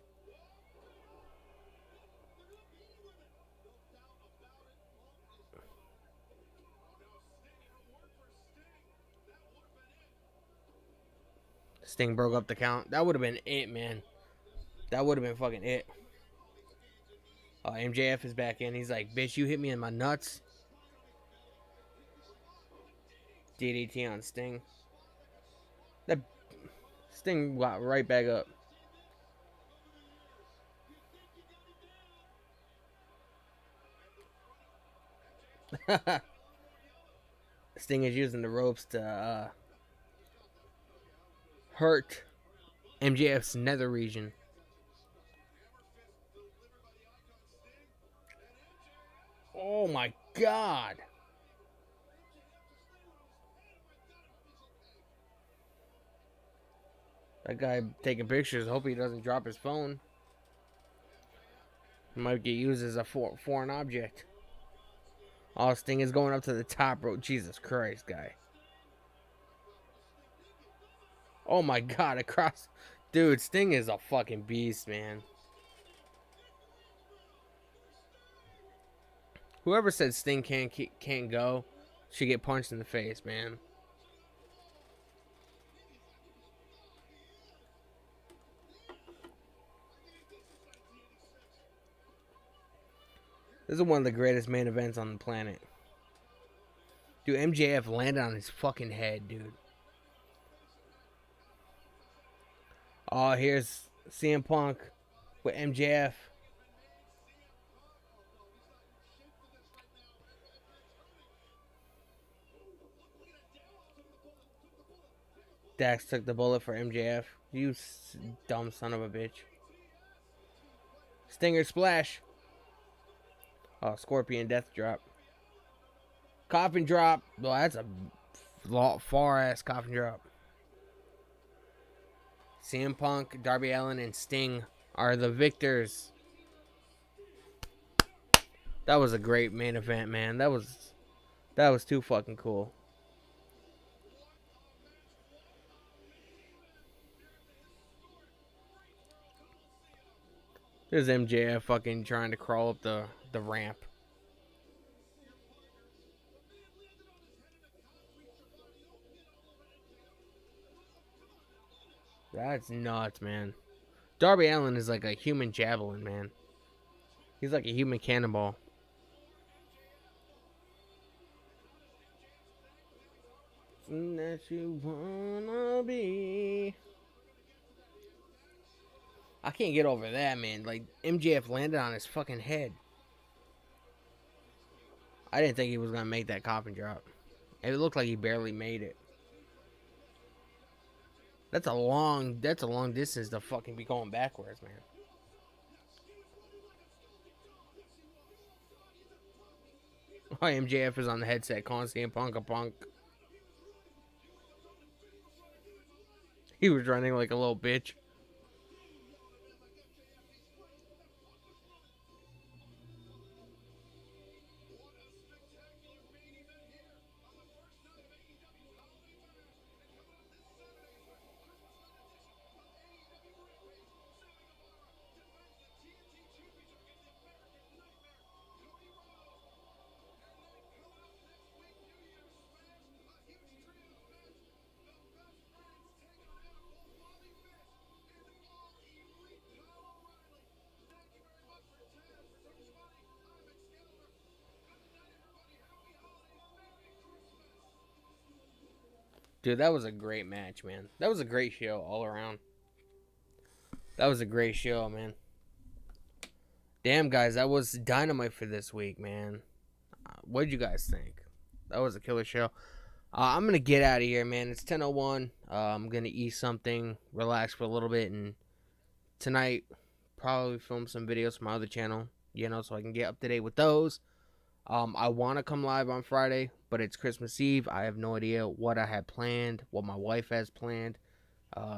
Sting broke up the count. That would have been it, man. That would have been fucking it. MJF is back in. He's like, bitch, you hit me in my nuts. DDT on Sting. That Sting got right back up. Sting is using the ropes to hurt MJF's nether region. Oh my god. That guy taking pictures. Hope he doesn't drop his phone. It might get used as a foreign object. Oh, Sting is going up to the top rope. Jesus Christ, guy. Oh my God, across. Dude, Sting is a fucking beast, man. Whoever said Sting can't go should get punched in the face, man. This is one of the greatest main events on the planet. Dude, MJF landed on his fucking head, dude. Oh, here's CM Punk with MJF. Dax took the bullet for MJF. You dumb son of a bitch. Stinger splash. Oh, Scorpion death drop. Coffin drop. Well, that's a far ass coffin drop. CM Punk, Darby Allin, and Sting are the victors. That was a great main event, man. That was too fucking cool. There's MJF fucking trying to crawl up the ramp. That's nuts, man. Darby Allin is like a human javelin, man. He's like a human cannonball. That you wanna be. I can't get over that, man. Like, MJF landed on his fucking head. I didn't think he was gonna make that coffin drop. It looked like he barely made it. That's a long distance to fucking be going backwards, man. Oh, MJF is on the headset calling CM Punk a punk. He was running like a little bitch. Dude, that was a great match, man. That was a great show all around. That was a great show, man. Damn, guys, that was Dynamite for this week, man. What did you guys think? That was a killer show. I'm going to get out of here, man. It's 10:01. I'm going to eat something, relax for a little bit, and tonight probably film some videos for my other channel, so I can get up to date with those. I want to come live on Friday, but it's Christmas Eve. I have no idea what I have planned, what my wife has planned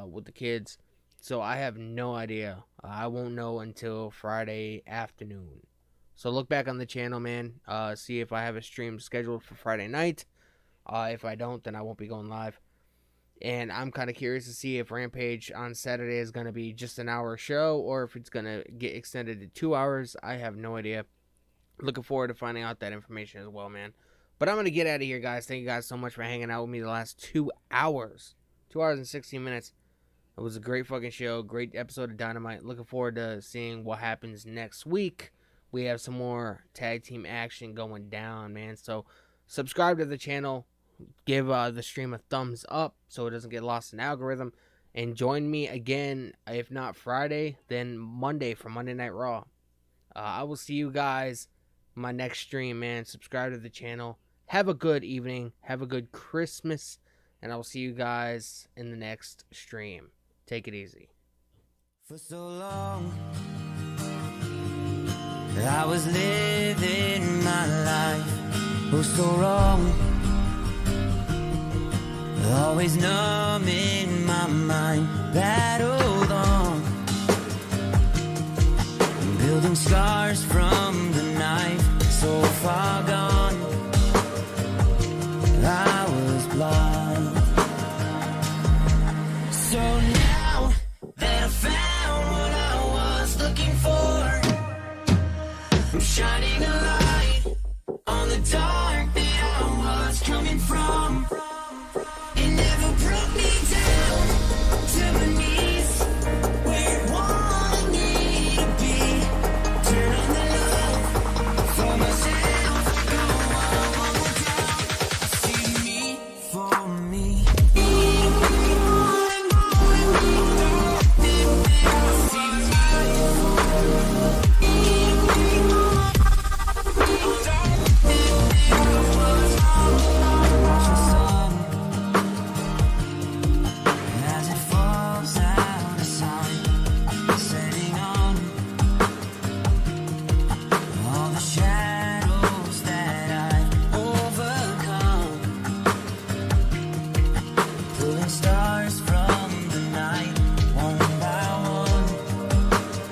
with the kids. So I have no idea. I won't know until Friday afternoon. So look back on the channel, man. See if I have a stream scheduled for Friday night. If I don't, then I won't be going live. And I'm kind of curious to see if Rampage on Saturday is going to be just an hour show or if it's going to get extended to 2 hours. I have no idea. Looking forward to finding out that information as well, man. But I'm going to get out of here, guys. Thank you guys so much for hanging out with me the last 2 hours. 2 hours and 16 minutes. It was a great fucking show. Great episode of Dynamite. Looking forward to seeing what happens next week. We have some more tag team action going down, man. So subscribe to the channel. Give the stream a thumbs up so it doesn't get lost in the algorithm. And join me again, if not Friday, then Monday for Monday Night Raw. I will see you guys my next stream, man. Subscribe to the channel. Have a good evening. Have a good Christmas. And I will see you guys in the next stream. Take it easy. For so long, I was living my life, oh so wrong, always numb in my mind, battled on, build holding scars from the knife, so far gone.